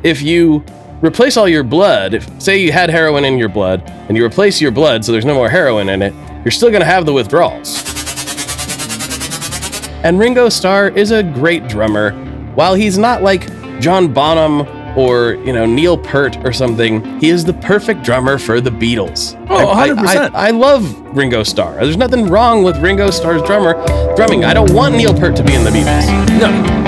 if you replace all your blood, say you had heroin in your blood, and you replace your blood so there's no more heroin in it, you're still going to have the withdrawals. And Ringo Starr is a great drummer. While he's not like John Bonham or, Neil Peart or something, he is the perfect drummer for the Beatles. Oh, 100%. I love Ringo Starr. There's nothing wrong with Ringo Starr's drumming. I don't want Neil Peart to be in the Beatles. No.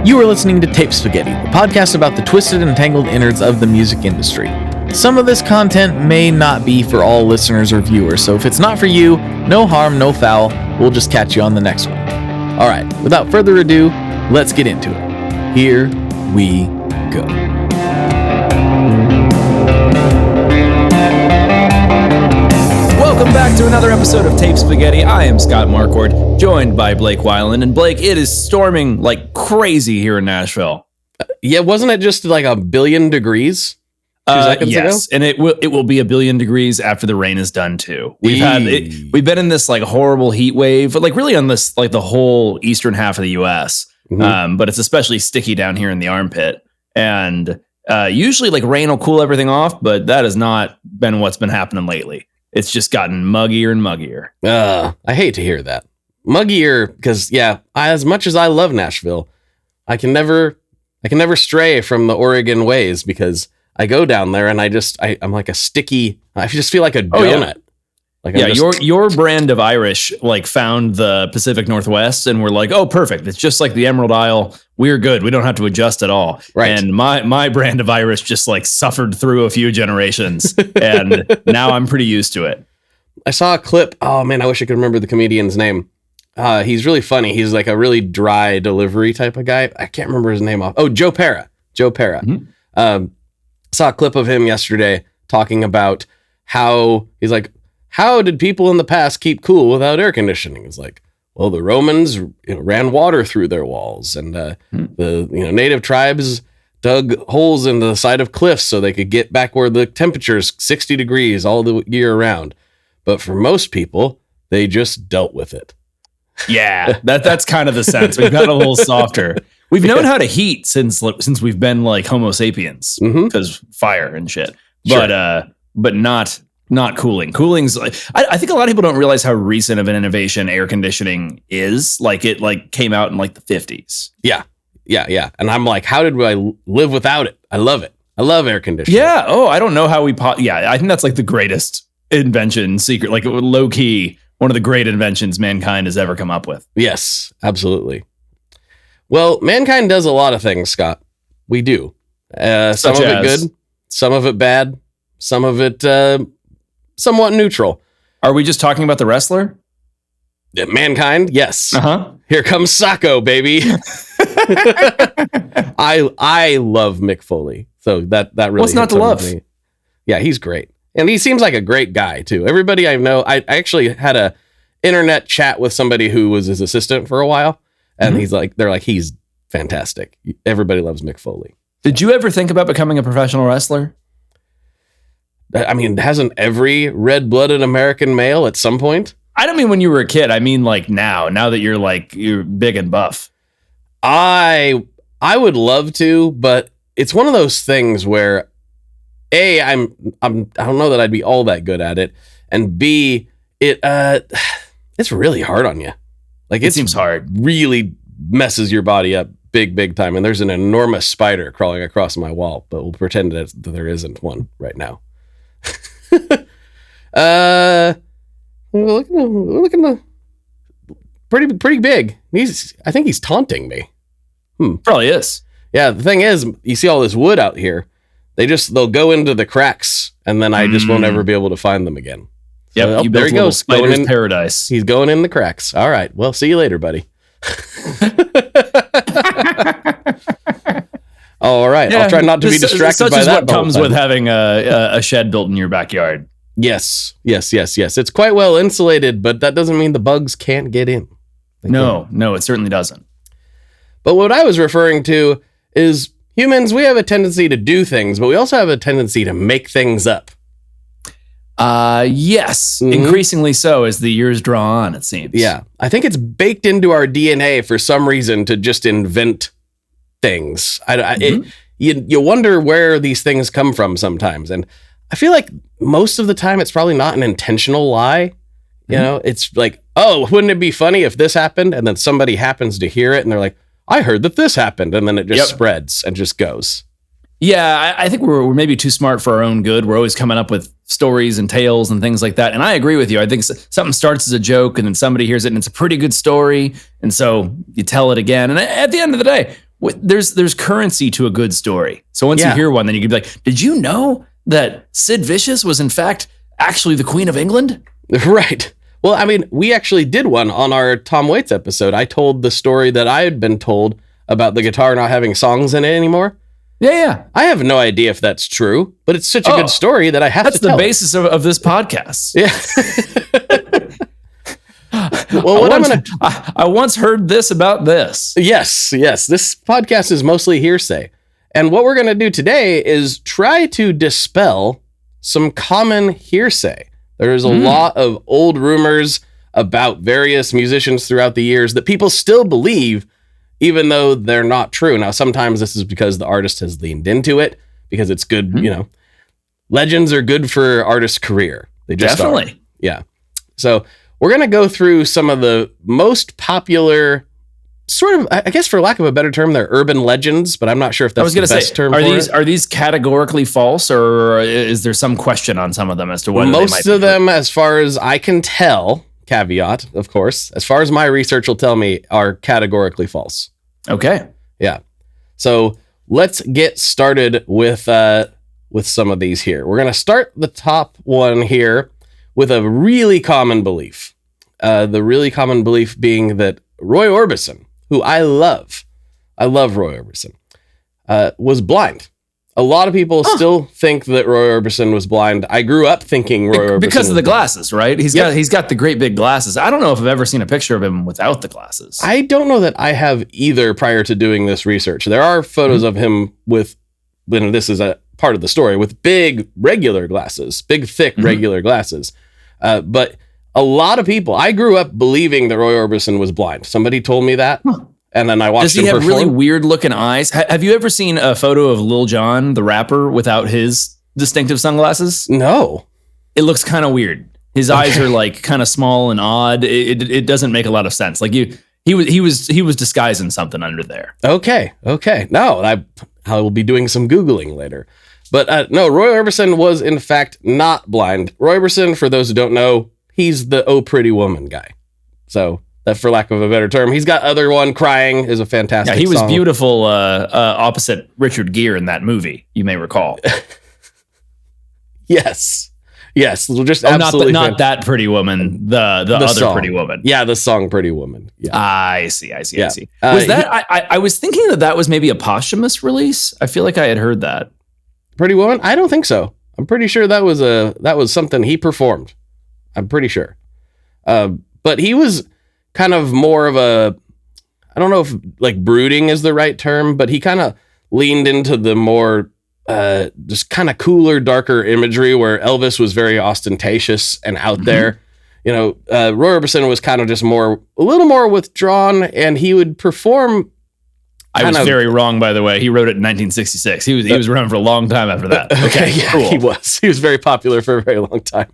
You are listening to Tape Spaghetti, the podcast about the twisted and tangled innards of the music industry. Some of this content may not be for all listeners or viewers, so if it's not for you, no harm, no foul. We'll just catch you on the next one. All right, without further ado, let's get into it. Here we go. Welcome back to another episode of Tape Spaghetti. I am Scott Marquardt, joined by Blake Weiland. And Blake, it is storming like crazy here in Nashville. Yeah, wasn't it just like 1 billion degrees? 2 seconds yes, ago? And it will be 1 billion degrees after the rain is done too. We've been in this like horrible heat wave, like really on this like the whole eastern half of the U.S. Mm-hmm. But it's especially sticky down here in the armpit. And usually like rain will cool everything off, but that has not been what's been happening lately. It's just gotten muggier and muggier. I hate to hear that. Muggier, because as much as I love Nashville, I can never stray from the Oregon ways because I go down there and I'm like a sticky. I just feel like a donut. Your brand of Irish like found the Pacific Northwest and we're like, oh, perfect. It's just like the Emerald Isle. We're good. We don't have to adjust at all. Right. And my brand of Irish just like suffered through a few generations and now I'm pretty used to it. I saw a clip. Oh man, I wish I could remember the comedian's name. He's really funny. He's like a really dry delivery type of guy. I can't remember his name off. Oh, Joe Pera. Mm-hmm. Saw a clip of him yesterday talking about how he's like, how did people in the past keep cool without air conditioning? It's like, well, the Romans ran water through their walls, and the native tribes dug holes in the side of cliffs so they could get back where the temperature's 60 degrees all the year round. But for most people, they just dealt with it. Yeah, that's kind of the sense. We've got a little softer. We've known how to heat since we've been like Homo sapiens because fire and shit. Sure. But not cooling. Cooling's like, I think a lot of people don't realize how recent of an innovation air conditioning is. Like it like came out in like the 50s. Yeah. And I'm like, how did I live without it? I love it. I love air conditioning. Yeah. Oh, I don't know how we. I think that's like the greatest invention secret, like low key, one of the great inventions mankind has ever come up with. Yes, absolutely. Well, mankind does a lot of things, Scott. We do. Some of it good, some of it bad, some of it somewhat neutral. Are we just talking about the wrestler? Mankind, yes. Uh-huh. Here comes Sacco, baby. I love Mick Foley, so that really. What's not to love? Me. Yeah, he's great, and he seems like a great guy too. Everybody I know, I actually had a internet chat with somebody who was his assistant for a while, and they're like, he's fantastic. Everybody loves Mick Foley. Did you ever think about becoming a professional wrestler? I mean, hasn't every red-blooded American male at some point? I don't mean when you were a kid. I mean like now that you're big and buff. I would love to, but it's one of those things where A, I don't know that I'd be all that good at it, and B, it's really hard on you. Like it seems hard. Really messes your body up big time. And there's an enormous spider crawling across my wall, but we'll pretend that there isn't one right now. Looking pretty big. I think he's taunting me. Probably is. Yeah, the thing is, you see all this wood out here. They'll go into the cracks, and then I just won't ever be able to find them again. So, there he goes. Spider's paradise. He's going in the cracks. All right. Well, see you later, buddy. All right. I'll try not to be distracted by that. Such is what comes with having a shed built in your backyard. Yes. It's quite well insulated, but that doesn't mean the bugs can't get in. No, it certainly doesn't. But what I was referring to is humans, we have a tendency to do things, but we also have a tendency to make things up. Yes, increasingly so as the years draw on, it seems. Yeah, I think it's baked into our DNA for some reason to just invent things. you wonder where these things come from sometimes. And I feel like most of the time it's probably not an intentional lie. You know, it's like, oh, wouldn't it be funny if this happened? And then somebody happens to hear it and they're like, I heard that this happened. And then it just spreads and just goes. Yeah, I think we're maybe too smart for our own good. We're always coming up with stories and tales and things like that. And I agree with you. I think something starts as a joke and then somebody hears it and it's a pretty good story. And so you tell it again. And at the end of the day, there's currency to a good story. So once you hear one, then you can be like, did you know that Sid Vicious was in fact actually the Queen of England? Right. Well, I mean, we actually did one on our Tom Waits episode. I told the story that I had been told about the guitar not having songs in it anymore. Yeah. I have no idea if that's true, but it's such a good story that I have to tell. That's the basis of this podcast. Yeah. Well, I once heard this about this. Yes. This podcast is mostly hearsay. And what we're going to do today is try to dispel some common hearsay. There's a lot of old rumors about various musicians throughout the years that people still believe, even though they're not true. Now, sometimes this is because the artist has leaned into it, because it's good, you know. Legends are good for artist's career. They just Definitely. are. Yeah. So we're going to go through some of the most popular, sort of, I guess for lack of a better term, they're urban legends, but I'm not sure if that's the best term for it. Are these categorically false, or is there some question on some of them as to whether most of them, as far as I can tell, caveat, of course, as far as my research will tell me, are categorically false. Okay. Yeah. So let's get started with some of these here. We're going to start the top one here with a really common belief. The really common belief being that Roy Orbison, who I love Roy Orbison, was blind. A lot of people still think that Roy Orbison was blind. I grew up thinking Roy Orbison because of the blind. Glasses, right? He's got the great big glasses. I don't know if I've ever seen a picture of him without the glasses. I don't know that I have either prior to doing this research. There are photos of him with, when this is a part of the story, with big regular glasses, big thick regular glasses. But a lot of people, I grew up believing that Roy Orbison was blind. Somebody told me that. And then I watched him perform. Does he have really weird looking eyes? Have you ever seen a photo of Lil Jon, the rapper, without his distinctive sunglasses? No. It looks kind of weird. His eyes are like kind of small and odd. It doesn't make a lot of sense. Like he was disguising something under there. Okay. No, I will be doing some Googling later. But no, Roy Orbison was in fact not blind. Roy Orbison, for those who don't know, he's the Oh Pretty Woman guy. So that, for lack of a better term, he's got Other One. Crying is a fantastic song. He was beautiful opposite Richard Gere in that movie, you may recall. Yes. Just absolutely not that Pretty Woman, the other song. Pretty Woman. Yeah, the song Pretty Woman. Yeah. I see. Was that I was thinking that was maybe a posthumous release. I feel like I had heard that. Pretty Woman? I don't think so. I'm pretty sure that was something he performed. I'm pretty sure. But he was kind of more of a, I don't know if like brooding is the right term, but he kind of leaned into the more just kind of cooler, darker imagery, where Elvis was very ostentatious and out there. You know, Roy Orbison was kind of just a little more withdrawn, and he would perform. I was very wrong, by the way. He wrote it in 1966. He was around for a long time after that. Okay, yeah, cool. He was very popular for a very long time.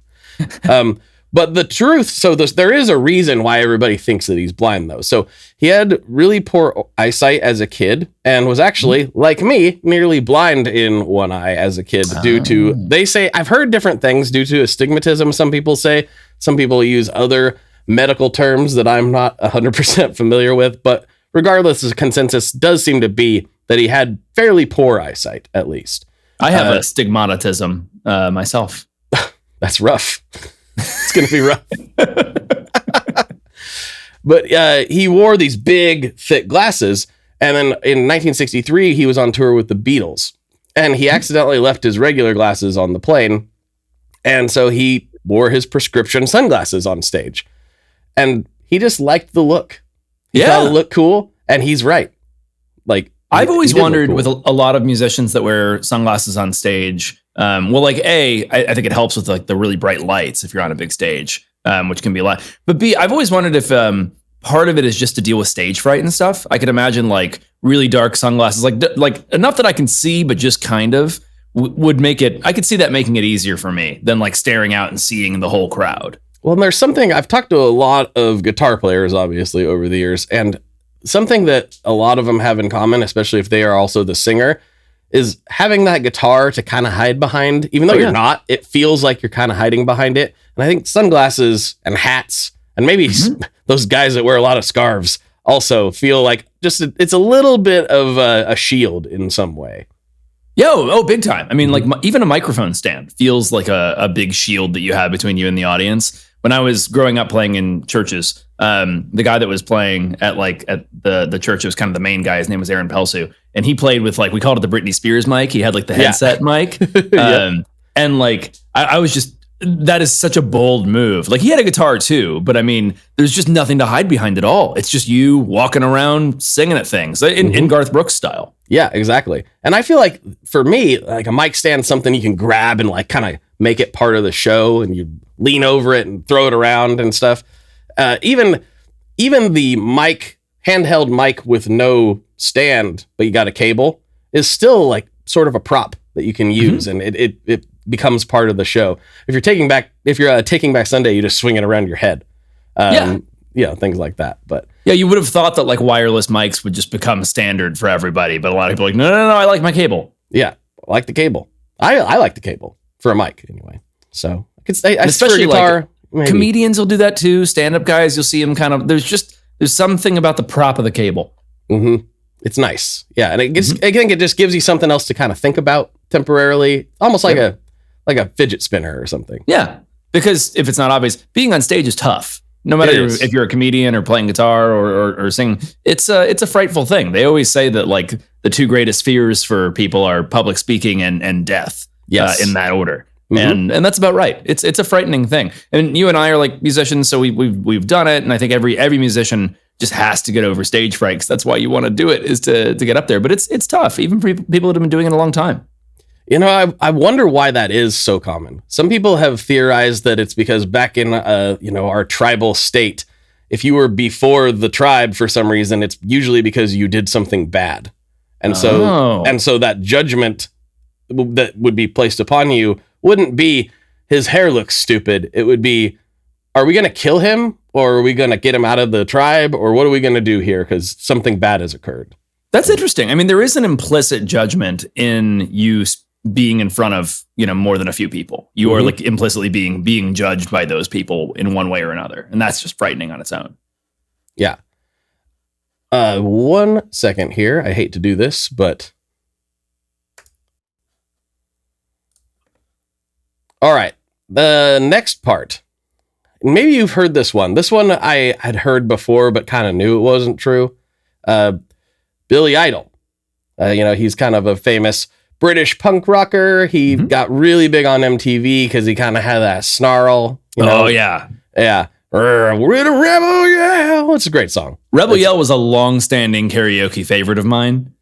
But the truth, so there is a reason why everybody thinks that he's blind, though. So he had really poor eyesight as a kid and was actually, like me, nearly blind in one eye as a kid due to, they say, I've heard different things due to astigmatism, some people say. Some people use other medical terms that I'm not 100% familiar with. But regardless, the consensus does seem to be that he had fairly poor eyesight, at least. I have astigmatism myself. That's rough. It's going to be rough. But he wore these big, thick glasses. And then in 1963, he was on tour with the Beatles. And he accidentally left his regular glasses on the plane. And so he wore his prescription sunglasses on stage. And he just liked the look. He thought it looked cool. And he's right. Like, I've always wondered with a lot of musicians that wear sunglasses on stage. I think it helps with like the really bright lights if you're on a big stage, which can be a lot. But B, I've always wondered if part of it is just to deal with stage fright and stuff. I could imagine like really dark sunglasses, like enough that I can see, but just kind of would make it. I could see that making it easier for me than like staring out and seeing the whole crowd. Well, and there's something I've talked to a lot of guitar players, obviously, over the years, and something that a lot of them have in common, especially if they are also the singer, is having that guitar to kind of hide behind. Even though you're not, it feels like you're kind of hiding behind it. And I think sunglasses and hats, and maybe those guys that wear a lot of scarves also feel like just it's a little bit of a shield in some way. Big time. I mean, like even a microphone stand feels like a big shield that you have between you and the audience. When I was growing up playing in churches, the guy that was playing at the church, it was kind of the main guy. His name was Aaron Pelsu, and he played with like, we called it the Britney Spears mic. He had like the headset mic, and like I was just, that is such a bold move. Like he had a guitar too, but I mean, there's just nothing to hide behind at all. It's just you walking around singing at things in Garth Brooks style. Yeah, exactly. And I feel like for me, like a mic stand's something you can grab and like kind of make it part of the show, and you lean over it and throw it around and stuff. Even the mic, handheld mic with no stand, but you got a cable, is still like sort of a prop that you can use, and it becomes part of the show. If you're Taking Back Sunday, you just swing it around your head. Things like that. But yeah, you would have thought that like wireless mics would just become standard for everybody, but a lot of people are like, no, I like my cable. Yeah, I like the cable. I like the cable for a mic anyway. So I could say, especially guitar, like comedians will do that too. Stand-up guys, you'll see them kind of. There's something about the prop of the cable. It's nice. Yeah, and it gives. I think it just gives you something else to kind of think about temporarily, almost like a fidget spinner or something. Yeah, because if it's not obvious, being on stage is tough. No matter if you're a comedian or playing guitar or singing, it's a frightful thing. They always say that like the two greatest fears for people are public speaking and death. Yes, in that order. And that's about right. It's a frightening thing. And you and I are like musicians, so we've done it. And I think every musician just has to get over stage fright, because that's why you want to do it, is to get up there. But it's tough, even for people that have been doing it a long time. You know, I wonder why that is so common. Some people have theorized that it's because back in our tribal state, if you were before the tribe for some reason, it's usually because you did something bad. And so that judgment that would be placed upon you wouldn't be his hair looks stupid. It would be, are we going to kill him, or are we going to get him out of the tribe, or what are we going to do here because something bad has occurred? That's interesting. I mean, there is an implicit judgment in you being in front of, more than a few people. You are like implicitly being judged by those people in one way or another. And that's just frightening on its own. Yeah. 1 second here. I hate to do this, but all right. The next part. Maybe you've heard this one. This one I had heard before, but kind of knew it wasn't true. Billy Idol. He's kind of a famous British punk rocker. He got really big on MTV because he kind of had that snarl. Oh, yeah. Yeah. We're the Rebel Yell. It's a great song. Rebel Yell was a long-standing karaoke favorite of mine.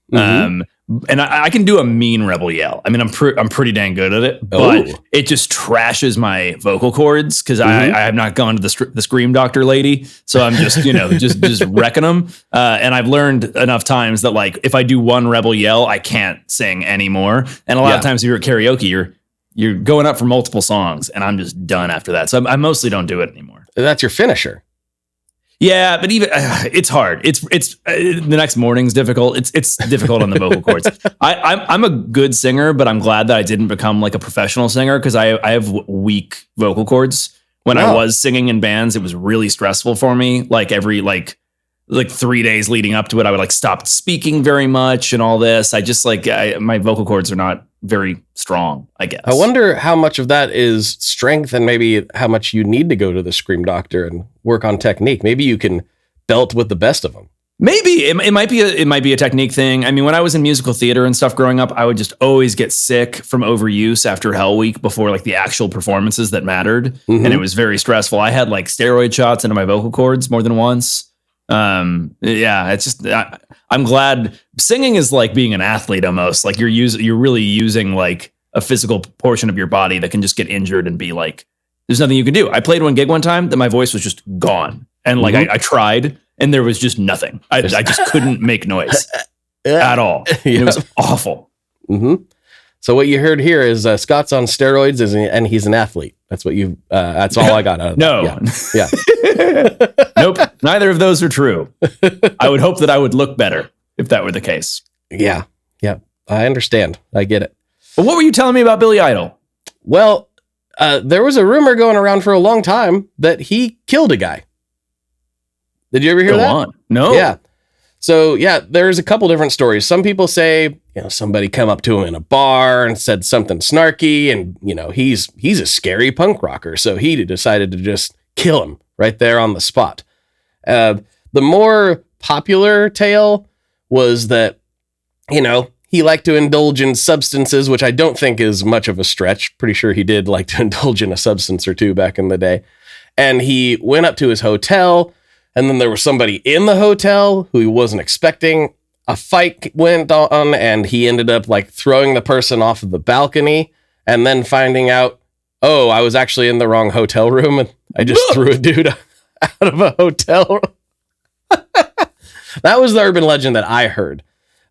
And I can do a mean Rebel Yell. I mean, I'm pretty dang good at it, but it just trashes my vocal cords because I have not gone to the scream doctor lady. So I'm just, just wrecking them. And I've learned enough times that like, if I do one Rebel Yell, I can't sing anymore. And a lot of times if you're at karaoke, you're going up for multiple songs, and I'm just done after that. So I mostly don't do it anymore. That's your finisher. Yeah, but even it's hard. It's the next morning's difficult. It's difficult on the vocal cords. I'm a good singer, but I'm glad that I didn't become like a professional singer, because I have weak vocal cords. When I was singing in bands, it was really stressful for me. Like every like 3 days leading up to it, I would like stop speaking very much and all this. I just my vocal cords are not very strong, I guess. I wonder how much of that is strength, and maybe how much you need to go to the scream doctor and work on technique. Maybe you can belt with the best of them. Maybe it might be a technique thing. I mean, when I was in musical theater and stuff growing up, I would just always get sick from overuse after Hell Week before like the actual performances that mattered. And it was very stressful. I had like steroid shots into my vocal cords more than once. It's just, I'm glad singing is like being an athlete almost. Like you're really using like a physical portion of your body that can just get injured and be like, there's nothing you can do. I played one gig one time that my voice was just gone. And like I tried, and there was just nothing. I just couldn't make noise at all. Yeah. It was awful. Mm-hmm. So what you heard here is Scott's on steroids and he's an athlete. That's what you. That's all I got out of that. Yeah. Nope. Neither of those are true. I would hope that I would look better if that were the case. Yeah. Yeah. I understand. I get it. But what were you telling me about Billy Idol? Well, there was a rumor going around for a long time that he killed a guy. Did you ever hear that? On. No. Yeah. So yeah, there's a couple different stories. Some people say, somebody come up to him in a bar and said something snarky, and he's a scary punk rocker, so he decided to just kill him right there on the spot. The more popular tale was that, he liked to indulge in substances, which I don't think is much of a stretch. Pretty sure he did like to indulge in a substance or two back in the day. And he went up to his hotel, and then there was somebody in the hotel who he wasn't expecting. A fight went on, and he ended up like throwing the person off of the balcony, and then finding out, oh, I was actually in the wrong hotel room, and I just threw a dude out of a hotel room. That was the urban legend that I heard.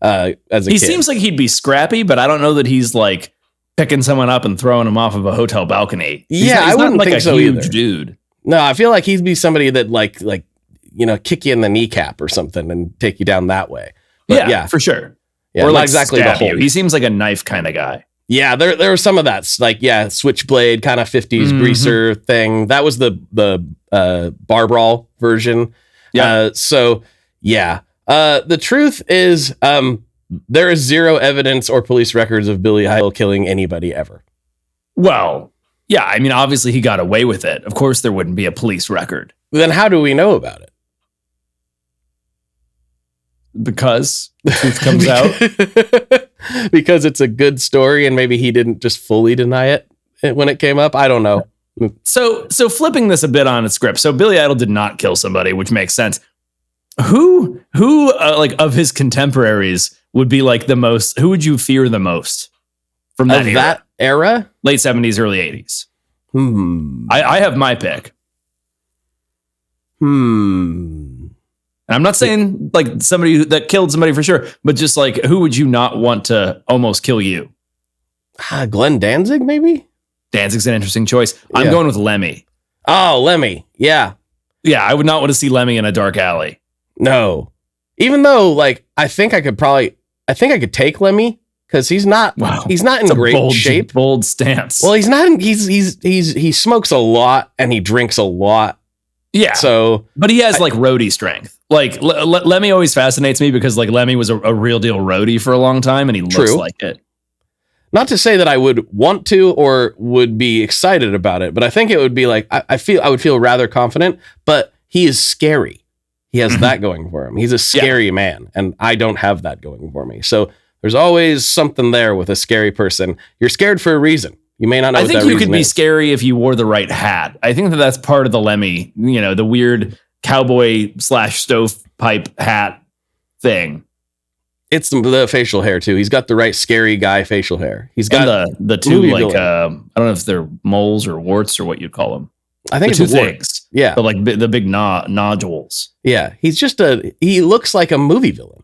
As a kid. He seems like he'd be scrappy, but I don't know that he's like picking someone up and throwing him off of a hotel balcony. He's I wouldn't like think a so huge either. Dude. No, I feel like he'd be somebody that like kick you in the kneecap or something and take you down that way. But yeah, for sure. Yeah, or not like exactly the whole. He seems like a knife kind of guy. Yeah, there was some of that, like switchblade kind of 50s greaser thing. That was the bar brawl version. Yeah. The truth is, there is zero evidence or police records of Billy Idol killing anybody ever. Well, yeah, I mean, obviously he got away with it. Of course, there wouldn't be a police record. Then how do we know about it? Because the truth comes out. Because it's a good story, and maybe he didn't just fully deny it when it came up. I don't know. So flipping this a bit on its script. So Billy Idol did not kill somebody, which makes sense. Who like of his contemporaries would be like the most? Who would you fear the most from that era? Late 70s, early 80s. I have my pick. And I'm not saying like somebody that killed somebody for sure, but just like who would you not want to almost kill you? Glenn Danzig, maybe? Danzig's an interesting choice. I'm going with Lemmy. Oh, Lemmy. Yeah. Yeah, I would not want to see Lemmy in a dark alley. No. Even though, like, I think I could take Lemmy because he's not in great shape. Bold stance. Well, he's not. He smokes a lot and he drinks a lot. Yeah. So, but he has like roadie strength. Like Lemmy always fascinates me because like Lemmy was a real deal roadie for a long time, and he looks like it. Not to say that I would want to or would be excited about it, but I think it would be like I would feel rather confident. But he is scary. He has that going for him. He's a scary man, and I don't have that going for me. So there's always something there with a scary person. You're scared for a reason. You may not know. I think you could be scary if you wore the right hat. I think that's part of the Lemmy, the weird cowboy / stovepipe hat thing. It's the facial hair too. He's got the right scary guy facial hair. He's got the two like I don't know if they're moles or warts or what you'd call them. I think it's two things. Yeah, but like the big nodules. Yeah, he's just he looks like a movie villain.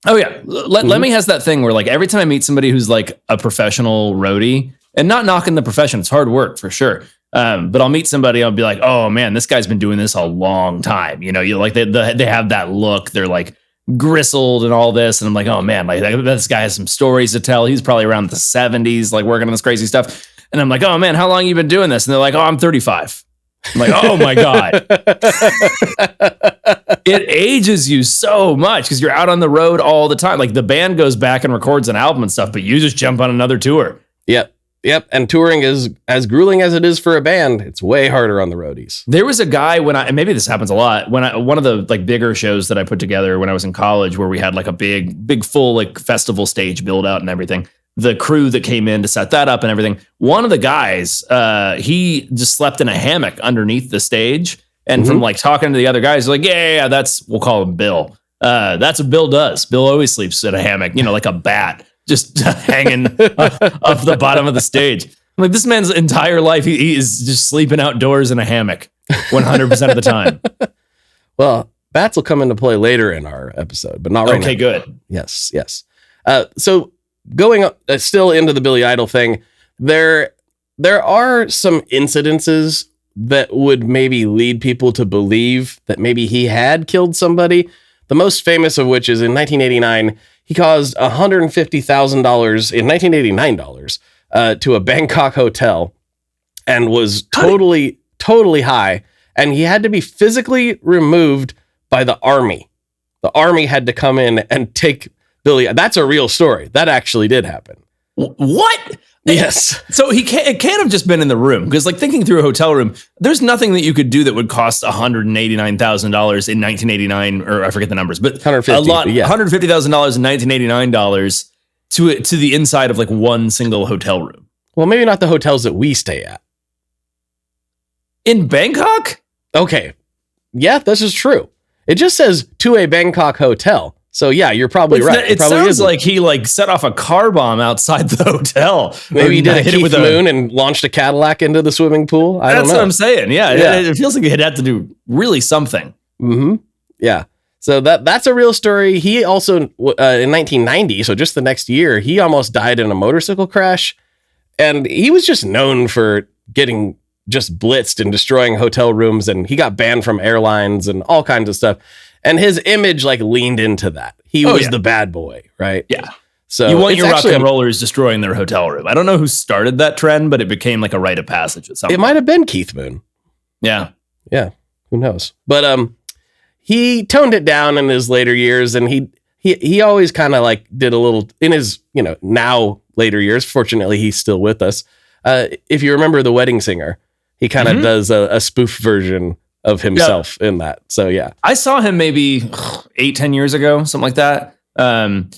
Oh yeah, Lemmy has that thing where like every time I meet somebody who's like a professional roadie, and not knocking the profession, it's hard work for sure. But I'll meet somebody, I'll be like, oh man, this guy's been doing this a long time. You like they have that look. They're like gristled and all this, and I'm like, oh man, like this guy has some stories to tell. He's probably around the 70s, like working on this crazy stuff. And I'm like, oh man, how long have you been doing this? And they're like, oh, I'm 35. I'm like, oh my God. It ages you so much because you're out on the road all the time. Like the band goes back and records an album and stuff, but you just jump on another tour. Yep. And touring is as grueling as it is for a band. It's way harder on the roadies. There was a guy and maybe this happens a lot, one of the like bigger shows that I put together when I was in college where we had like a big full like festival stage build out and everything. The crew that came in to set that up and everything. One of the guys, he just slept in a hammock underneath the stage. And from like talking to the other guys, like, yeah, we'll call him Bill. That's what Bill does. Bill always sleeps in a hammock, like a bat, just hanging up the bottom of the stage. I'm like, this man's entire life, he is just sleeping outdoors in a hammock 100% of the time. Well, Bats will come into play later in our episode, but not right now. Okay, good. Yes. So going up, still into the Billy Idol thing, there are some incidences that would maybe lead people to believe that maybe he had killed somebody. The most famous of which is in 1989, he caused $150,000 in 1989 dollars to a Bangkok hotel and was totally high. And he had to be physically removed by the army. The army had to come in and take Billy. That's a real story. That actually did happen. What? Yes. So it can't have just been in the room, because like thinking through a hotel room, there's nothing that you could do that would cost $189,000 in 1989, or I forget the numbers, but $150,000 in 1989 to the inside of like one single hotel room. Well, maybe not the hotels that we stay at. In Bangkok? Okay. Yeah, this is true. It just says to a Bangkok hotel. So yeah, you're probably right. It sounds like he like set off a car bomb outside the hotel. Maybe he did a Keith Moon and launched a Cadillac into the swimming pool. I don't know. That's what I'm saying. Yeah. It feels like he'd have to do really something. Mm-hmm. Yeah. So that's a real story. He also, in 1990, so just the next year, he almost died in a motorcycle crash. And he was just known for getting just blitzed and destroying hotel rooms. And he got banned from airlines and all kinds of stuff. And his image like leaned into that. He was the bad boy, right? Yeah. So you want your rock and rollers destroying their hotel room. I don't know who started that trend, but it became like a rite of passage at some point. It might have been Keith Moon. Yeah. Yeah. Who knows? But he toned it down in his later years, and he always kind of like did a little in his, now later years. Fortunately, he's still with us. If you remember The Wedding Singer, he kind of does a spoof version of himself in that. So yeah, I saw him maybe 8-10 years ago, something like that. And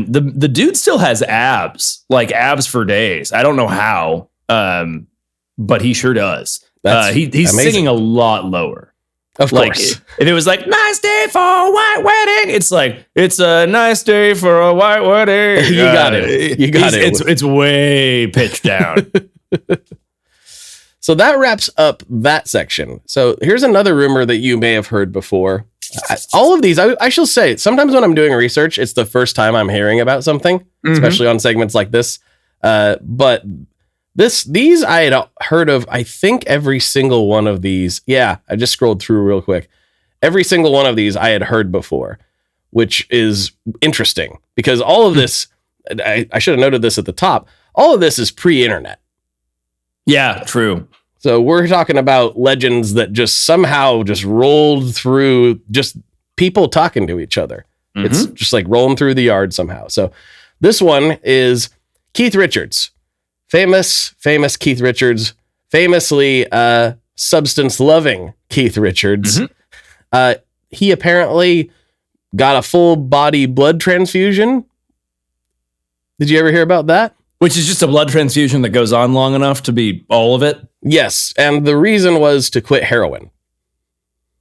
the dude still has abs, like abs for days. I don't know how, but he sure does. He's amazing. Singing a lot lower. Of course. If it was like nice day for a white wedding, it's like it's a nice day for a white wedding. You got it. It's way pitched down. So that wraps up that section. So here's another rumor that you may have heard before. All of these, I shall say, sometimes when I'm doing research, it's the first time I'm hearing about something, especially on segments like this. But these I had heard of, I think every single one of these. Yeah, I just scrolled through real quick. Every single one of these I had heard before, which is interesting because all of this, I should have noted this at the top. All of this is pre-internet. Yeah, true. So we're talking about legends that just somehow just rolled through just people talking to each other. It's just like rolling through the yard somehow. So this one is Keith Richards, famous Keith Richards, famously substance loving Keith Richards. He apparently got a full body blood transfusion. Did you ever hear about that? Which is just a blood transfusion that goes on long enough to be all of it? Yes, and the reason was to quit heroin.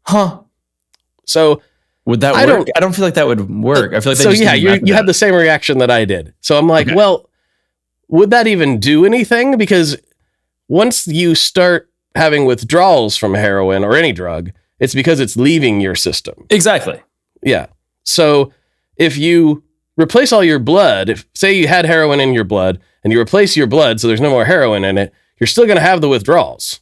Huh. So would that work? I don't feel like that would work. I feel like you had the same reaction that I did. So I'm like, well, would that even do anything? Because once you start having withdrawals from heroin or any drug, it's because it's leaving your system. Exactly. Yeah. So if you replace all your blood, if say you had heroin in your blood and you replace your blood so there's no more heroin in it, you're still going to have the withdrawals.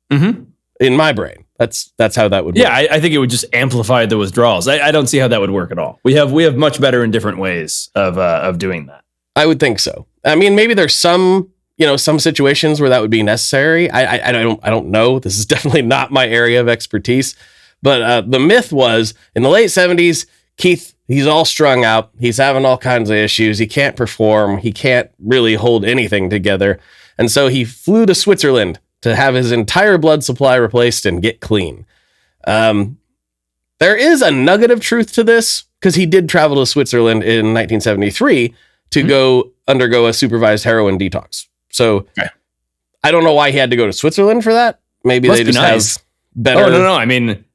In my brain. That's how that would work. Yeah, I think it would just amplify the withdrawals. I don't see how that would work at all. We have much better and different ways of doing that. I would think so. I mean, maybe there's some situations where that would be necessary. I don't know. This is definitely not my area of expertise. But the myth was in the late 70s, Keith, he's all strung out. He's having all kinds of issues. He can't perform. He can't really hold anything together. And so he flew to Switzerland to have his entire blood supply replaced and get clean. There is a nugget of truth to this because he did travel to Switzerland in 1973 to go undergo a supervised heroin detox. So I don't know why he had to go to Switzerland for that. Maybe they just have better. Oh, no. I mean,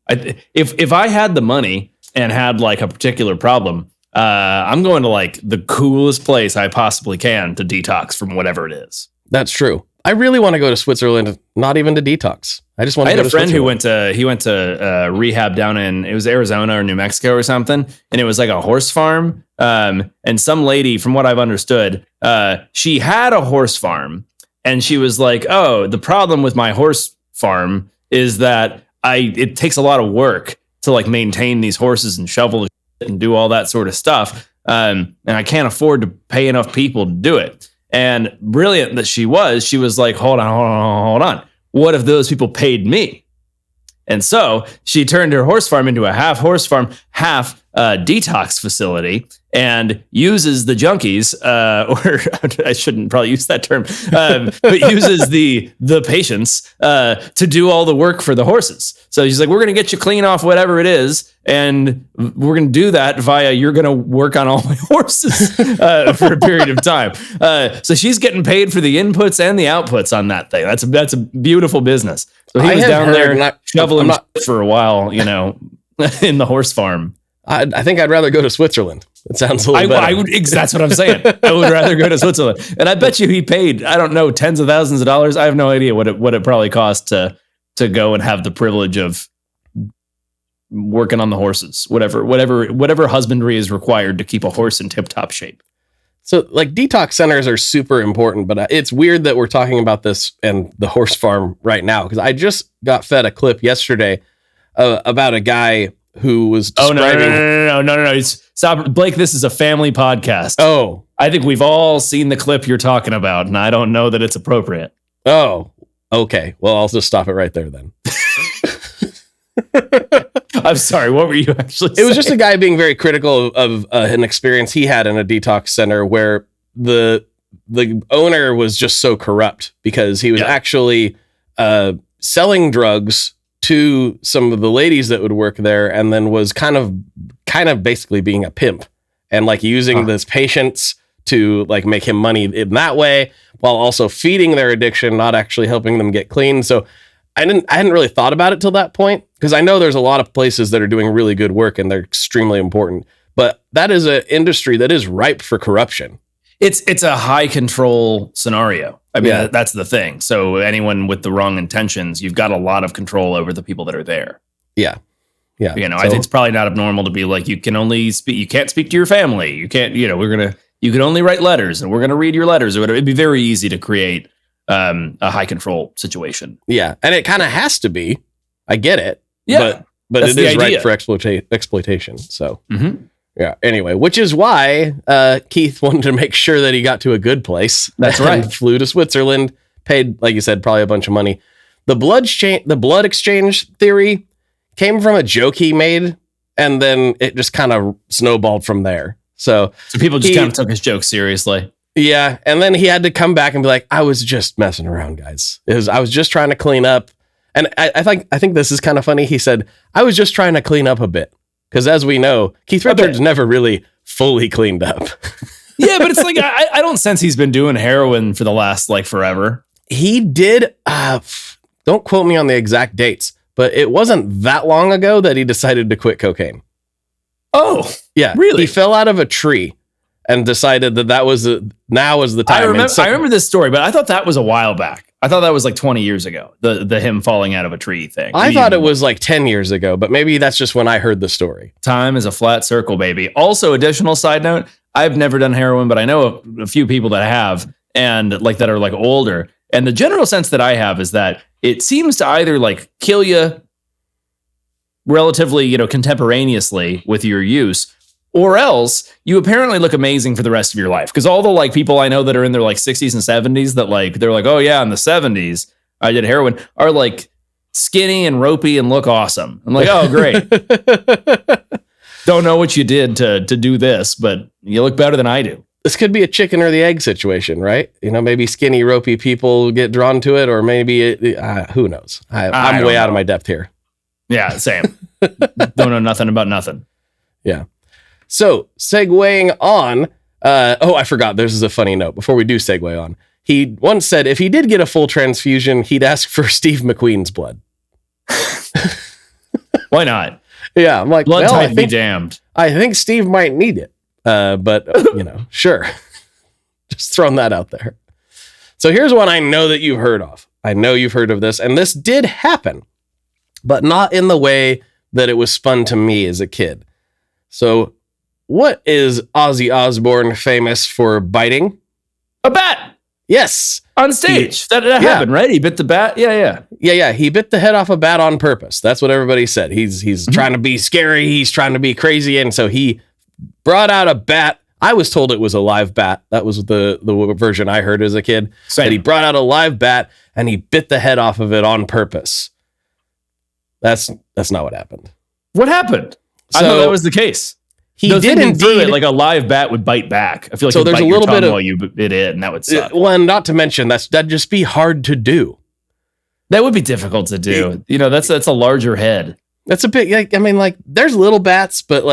if I had the money and had like a particular problem, I'm going to like the coolest place I possibly can to detox from whatever it is. That's true. I really want to go to Switzerland, not even to detox. I just want to go to Switzerland. I had a friend who went to rehab down it was Arizona or New Mexico or something. And it was like a horse farm. And some lady, from what I've understood, she had a horse farm and she was like, oh, the problem with my horse farm is that it takes a lot of work to like maintain these horses and shovel and do all that sort of stuff. And I can't afford to pay enough people to do it. And brilliant that she was like, hold on. What if those people paid me? And so she turned her horse farm into a half horse farm, half detox facility, and uses the junkies, or I shouldn't probably use that term, but uses the patients to do all the work for the horses. So she's like, we're going to get you clean off whatever it is, and we're going to do that via you're going to work on all my horses for a period of time. So she's getting paid for the inputs and the outputs on that thing. That's a beautiful business. So he was down there shoveling for a while, in the horse farm. I think I'd rather go to Switzerland. It sounds a little better. That's what I'm saying. I would rather go to Switzerland. And I bet you he paid, I don't know, tens of thousands of dollars. I have no idea what it probably cost to go and have the privilege of working on the horses, whatever husbandry is required to keep a horse in tip-top shape. So like detox centers are super important, but it's weird that we're talking about this and the horse farm right now, because I just got fed a clip yesterday about a guy who was describing... No. Stop, Blake, this is a family podcast. Oh. I think we've all seen the clip you're talking about, and I don't know that it's appropriate. Oh, okay. Well, I'll just stop it right there then. I'm sorry, what were you actually saying? It was just a guy being very critical of an experience he had in a detox center where the owner was just so corrupt because he was actually selling drugs to some of the ladies that would work there, and then was kind of basically being a pimp and like using this patients to like make him money in that way, while also feeding their addiction, not actually helping them get clean. So I hadn't really thought about it till that point, because I know there's a lot of places that are doing really good work and they're extremely important, but that is an industry that is ripe for corruption. It's a high control scenario. I mean, that's the thing. So anyone with the wrong intentions, you've got a lot of control over the people that are there. Yeah. Yeah. I think it's probably not abnormal to be like, you can't speak to your family. You can't, you can only write letters and we're going to read your letters or whatever. It'd be very easy to create a high control situation. Yeah. And it kind of has to be. I get it. Yeah. But it is right for exploitation. So, yeah. Anyway, which is why Keith wanted to make sure that he got to a good place. That's right. Flew to Switzerland, paid, like you said, probably a bunch of money. The blood exchange theory came from a joke he made, and then it just kind of snowballed from there. So people just kind of took his joke seriously. Yeah. And then he had to come back and be like, I was just messing around, guys. I was just trying to clean up. And I think this is kind of funny. He said, I was just trying to clean up a bit. Because as we know, Keith Richards never really fully cleaned up. Yeah, but it's like, I don't sense he's been doing heroin for the last, like, forever. He did. Don't quote me on the exact dates, but it wasn't that long ago that he decided to quit cocaine. Oh, yeah. Really? He fell out of a tree and decided that now was the time. I remember this story, but I thought that was a while back. I thought that was like 20 years ago, the him falling out of a tree thing. I thought it was like 10 years ago, but maybe that's just when I heard the story. Time is a flat circle, baby. Also, additional side note, I've never done heroin, but I know a few people that have, and like that are like older. And the general sense that I have is that it seems to either like kill you relatively, contemporaneously with your use, or else you apparently look amazing for the rest of your life. Because all the like people I know that are in their like 60s and 70s that like, they're like, oh yeah, in the 70s, I did heroin, are like skinny and ropey and look awesome. I'm like, oh, great. Don't know what you did to do this, but you look better than I do. This could be a chicken or the egg situation, right? Maybe skinny, ropey people get drawn to it, or maybe who knows? I'm way out of my depth here. Yeah, same. Don't know nothing about nothing. Yeah. So segueing on, I forgot. This is a funny note before we do segue on. He once said if he did get a full transfusion, he'd ask for Steve McQueen's blood. Why not? Yeah, I'm like, blood type be damned. I think Steve might need it, but sure. Just throwing that out there. So here's one I know that you've heard of. I know you've heard of this, and this did happen, but not in the way that it was spun to me as a kid. So what is Ozzy Osbourne famous for biting? A bat. Yes. On stage. That happened, right? He bit the bat. Yeah. He bit the head off a bat on purpose. That's what everybody said. He's trying to be scary. He's trying to be crazy. And so he brought out a bat. I was told it was a live bat. That was the version I heard as a kid. But he brought out a live bat and he bit the head off of it on purpose. That's not what happened. What happened? I thought that was the case. He did indeed. Like a live bat would bite back. I feel like so there's a little bit of while you bit it, and that would suck. Well, and not to mention that'd just be hard to do. That would be difficult to do. That's a larger head. That's a bit. There's little bats, but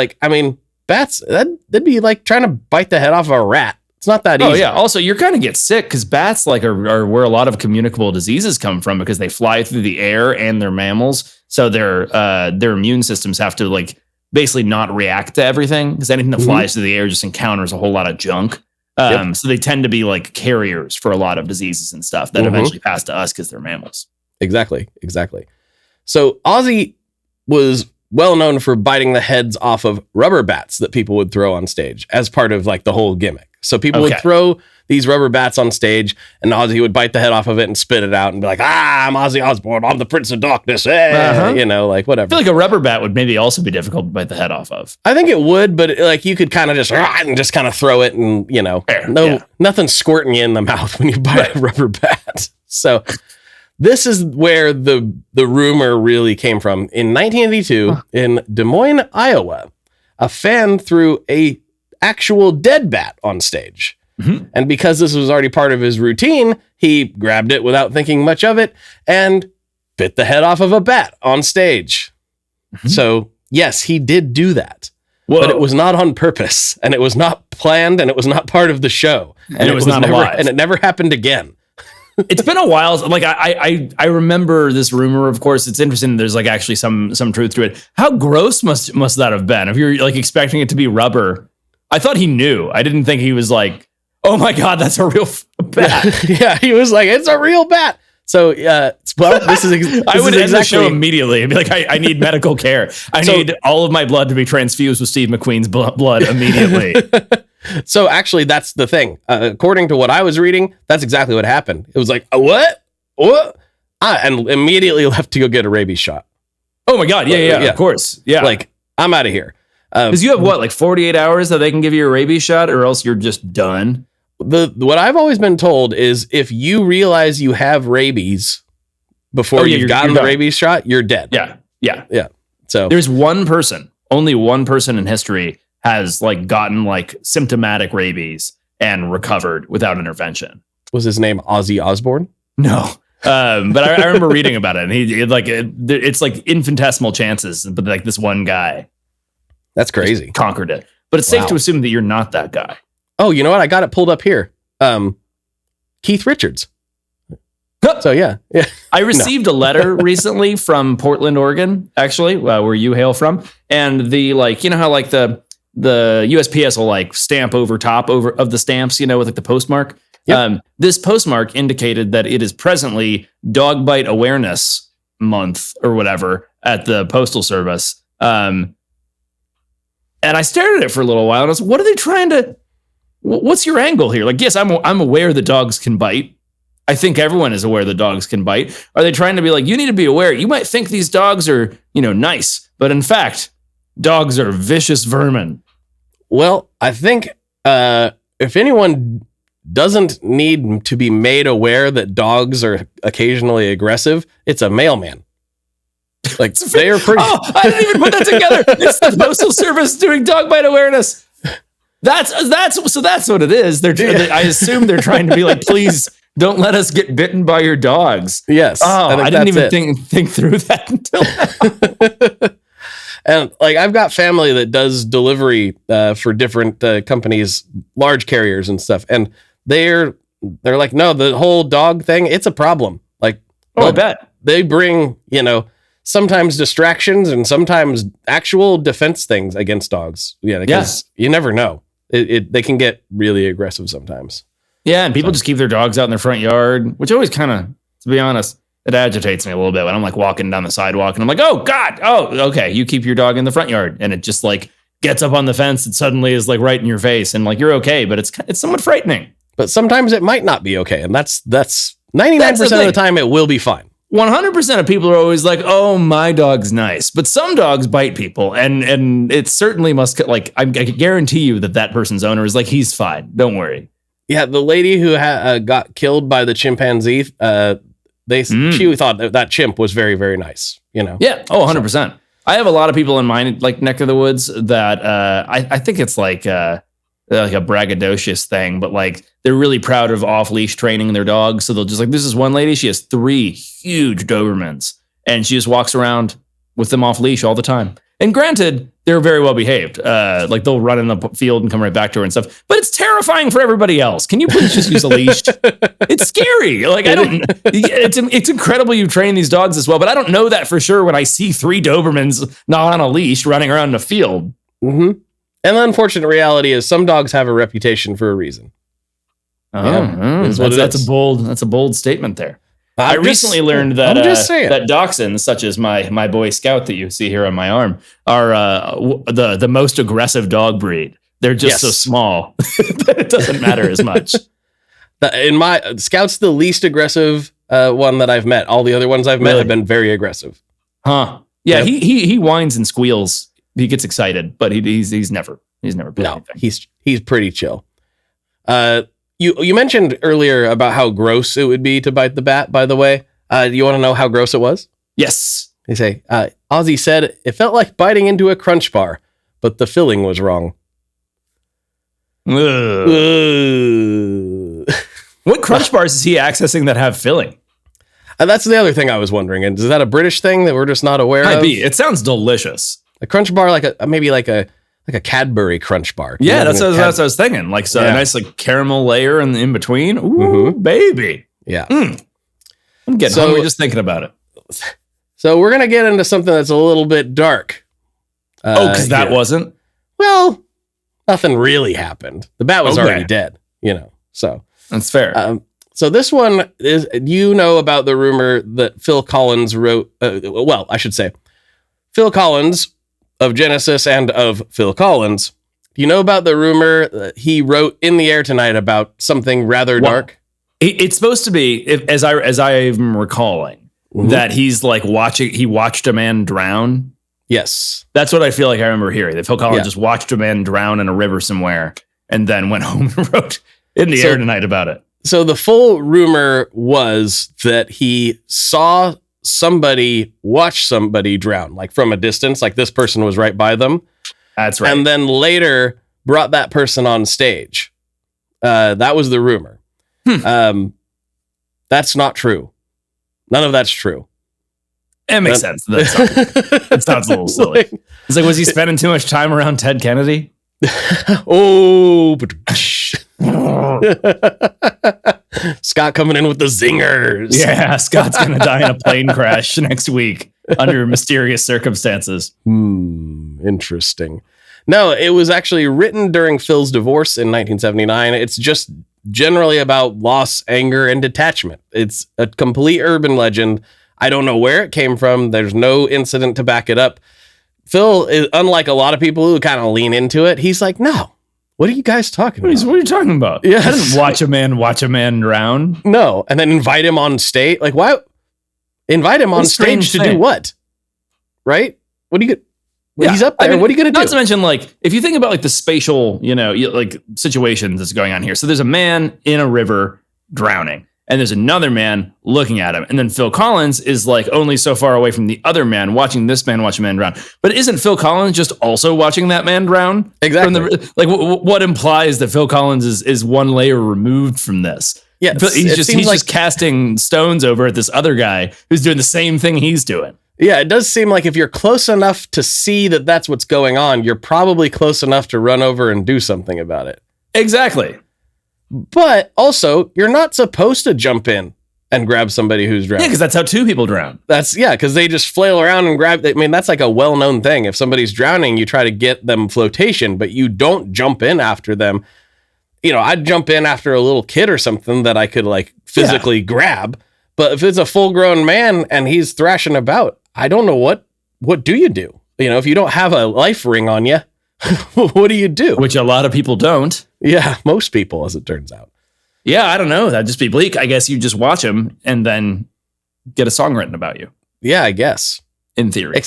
bats that'd be like trying to bite the head off a rat. It's not that easy. Oh yeah. Also, you're going to get sick because bats are where a lot of communicable diseases come from because they fly through the air and they're mammals, so their immune systems have to basically not react to everything because anything that flies through the air just encounters a whole lot of junk. So they tend to be like carriers for a lot of diseases and stuff that eventually pass to us because they're mammals. Exactly. So Ozzy was well known for biting the heads off of rubber bats that people would throw on stage as part of the whole gimmick. So people would throw these rubber bats on stage and Ozzy would bite the head off of it and spit it out and be like, I'm Ozzy Osbourne. I'm the Prince of Darkness. Whatever. I feel like a rubber bat would maybe also be difficult to bite the head off of. I think it would, but you could kind of just kind of throw it and, nothing squirting you in the mouth when you bite a rubber bat. So this is where the rumor really came from. In 1982, in Des Moines, Iowa, a fan threw a actual dead bat on stage. And because this was already part of his routine, he grabbed it without thinking much of it and bit the head off of a bat on stage. So yes, he did do that. Whoa. But it was not on purpose, and it was not planned, and it was not part of the show. And it was not alive. And it never happened again. It's been a while. I remember this rumor. Of course, it's interesting. There's actually some truth to it. How gross must that have been? If you're expecting it to be rubber, I thought he knew. I didn't think he was like, oh my God, that's a real bat. Yeah, he was like, it's a real bat. So, this is I would end the show immediately and be like, I need medical care. I need all of my blood to be transfused with Steve McQueen's blood immediately. So actually, that's the thing. According to what I was reading, that's exactly what happened. It was like, what? And immediately left to go get a rabies shot. Oh my God. Yeah, of course. Yeah. I'm out of here. Because you have 48 hours that they can give you a rabies shot or else you're just done. What I've always been told is if you realize you have rabies before you've gotten the rabies shot, you're dead. Yeah. So there's only one person in history has gotten symptomatic rabies and recovered without intervention. Was his name Ozzy Osbourne? No. But I remember reading about it and it's infinitesimal chances, but this one guy. That's crazy. Conquered it. But it's safe to assume that you're not that guy. Oh, you know what? I got it pulled up here. Keith Richards. So yeah. I received a letter recently from Portland, Oregon, actually, where you hail from. And the how the USPS will stamp over top of the stamps, with the postmark. Yep. This postmark indicated that it is presently Dog Bite Awareness Month or whatever at the Postal Service. And I stared at it for a little while and I was, what are they trying to, what's your angle here? Yes, I'm aware that dogs can bite. I think everyone is aware that dogs can bite. Are they trying to be you need to be aware. You might think these dogs are, nice, but in fact, dogs are vicious vermin. Well, I think if anyone doesn't need to be made aware that dogs are occasionally aggressive, it's a mailman. They are pretty. Oh, I didn't even put that together. It's the Postal Service doing dog bite awareness. That's what it is. I assume they're trying to be please don't let us get bitten by your dogs. Yes. Oh, I didn't even think through that until now. And I've got family that does delivery for different companies, large carriers and stuff, and they're like, no, the whole dog thing, it's a problem. I bet they bring sometimes distractions and sometimes actual defense things against dogs. Yeah, because you never know. They can get really aggressive sometimes. Yeah, and people just keep their dogs out in their front yard, which always kind of, to be honest, it agitates me a little bit when I'm like walking down the sidewalk and I'm like, oh God, oh, okay, you keep your dog in the front yard, and it just like gets up on the fence and suddenly is like right in your face, and like you're okay, but it's somewhat frightening. But sometimes it might not be okay, and that's 99% of the time it will be fine. 100% of people are always like, oh, my dog's nice. But some dogs bite people. And it certainly must, like, I guarantee you that person's owner is like, he's fine. Don't worry. Yeah, the lady who got killed by the chimpanzee, she thought that chimp was very, very nice, you know? Yeah. Oh, 100%. I have a lot of people in my like neck of the woods that I think it's like a braggadocious thing, but like they're really proud of off-leash training their dogs. So they'll just like, this is one lady, she has 3 huge Dobermans and she just walks around with them off leash all the time. And granted, they're very well behaved. Like they'll run in the field and come right back to her and stuff, but it's terrifying for everybody else. Can you please just use a leash? It's scary. Like it's incredible you train these dogs as well, but I don't know that for sure when I see 3 Dobermans not on a leash running around in a field. Mm-hmm. And the unfortunate reality is some dogs have a reputation for a reason. That's a bold statement there. I recently learned that that dachshunds, such as my boy Scout that you see here on my arm, are the most aggressive dog breed. They're just so small that it doesn't matter as much. In my Scout's the least aggressive one that I've met. All the other ones I've met have been very aggressive. Huh? Yeah, yep. He whines and squeals. He gets excited, but he's never been anything. He's pretty chill. You mentioned earlier about how gross it would be to bite the bat, by the way. You want to know how gross it was? Yes. They say, Ozzy said it felt like biting into a Crunch bar, but the filling was wrong. What Crunch bars is he accessing that have filling? That's the other thing I was wondering. And is that a British thing that we're just not aware of? Might be. It sounds delicious. A Crunch bar, maybe like a Cadbury Crunch bar. Yeah, that's what I was thinking. Like a nice like caramel layer in between. Ooh, baby. Yeah. I'm getting hungry just thinking about it. So we're gonna get into something that's a little bit dark. Because that wasn't? Well, nothing really happened. The bat was already dead, you know. So that's fair. So this one is, about the rumor that Phil Collins wrote. I should say, Phil Collins of Genesis and of Phil Collins. Do you know about the rumor that he wrote In the Air Tonight about something rather dark? It's supposed to be, as I am recalling, that he's like he watched a man drown. Yes. That's what I feel like I remember hearing, that Phil Collins just watched a man drown in a river somewhere and then went home and wrote In the Air Tonight about it. So the full rumor was that he saw somebody watch somebody drown, like from a distance, like this person was right by them. That's right. And then later brought that person on stage. That was the rumor. That's not true. None of that's true. It makes sense. That sounds a little silly. It's like, was he spending too much time around Ted Kennedy? Scott coming in with the zingers. Yeah, Scott's gonna die in a plane crash next week under mysterious circumstances. Interesting. No, it was actually written during Phil's divorce in 1979. It's just generally about loss, anger, and detachment. It's a complete urban legend. I don't know where it came from. There's no incident to back it up. Phil is, unlike a lot of people who kind of lean into it, he's like, no. What are you guys talking about? What are you talking about? Yeah. I didn't watch a man drown. No. And then invite him on stage. Like, why? Invite him on stage to do what? Right? What are you going to... He's up there. What are you going to do? Not to mention, like, if you think about, like, the spatial, like, situations that's going on here. So there's a man in a river drowning, and there's another man looking at him. And then Phil Collins is, like, only so far away from the other man, watching this man watch a man drown. But isn't Phil Collins just also watching that man drown? Exactly. What implies that Phil Collins is one layer removed from this? Yeah, he's just casting stones over at this other guy who's doing the same thing he's doing. Yeah, it does seem like if you're close enough to see that that's what's going on, you're probably close enough to run over and do something about it. Exactly. But also, you're not supposed to jump in and grab somebody who's drowning. Yeah, because that's how 2 people drown. Because they just flail around and grab. I mean, that's like a well-known thing. If somebody's drowning, you try to get them flotation, but you don't jump in after them. I'd jump in after a little kid or something that I could like physically grab. But if it's a full grown man and he's thrashing about, I don't know what do you do? If you don't have a life ring on you, what do you do? Which a lot of people don't. Yeah, most people, as it turns out. Yeah, I don't know. That'd just be bleak. I guess you just watch him and then get a song written about you. Yeah, I guess. In theory.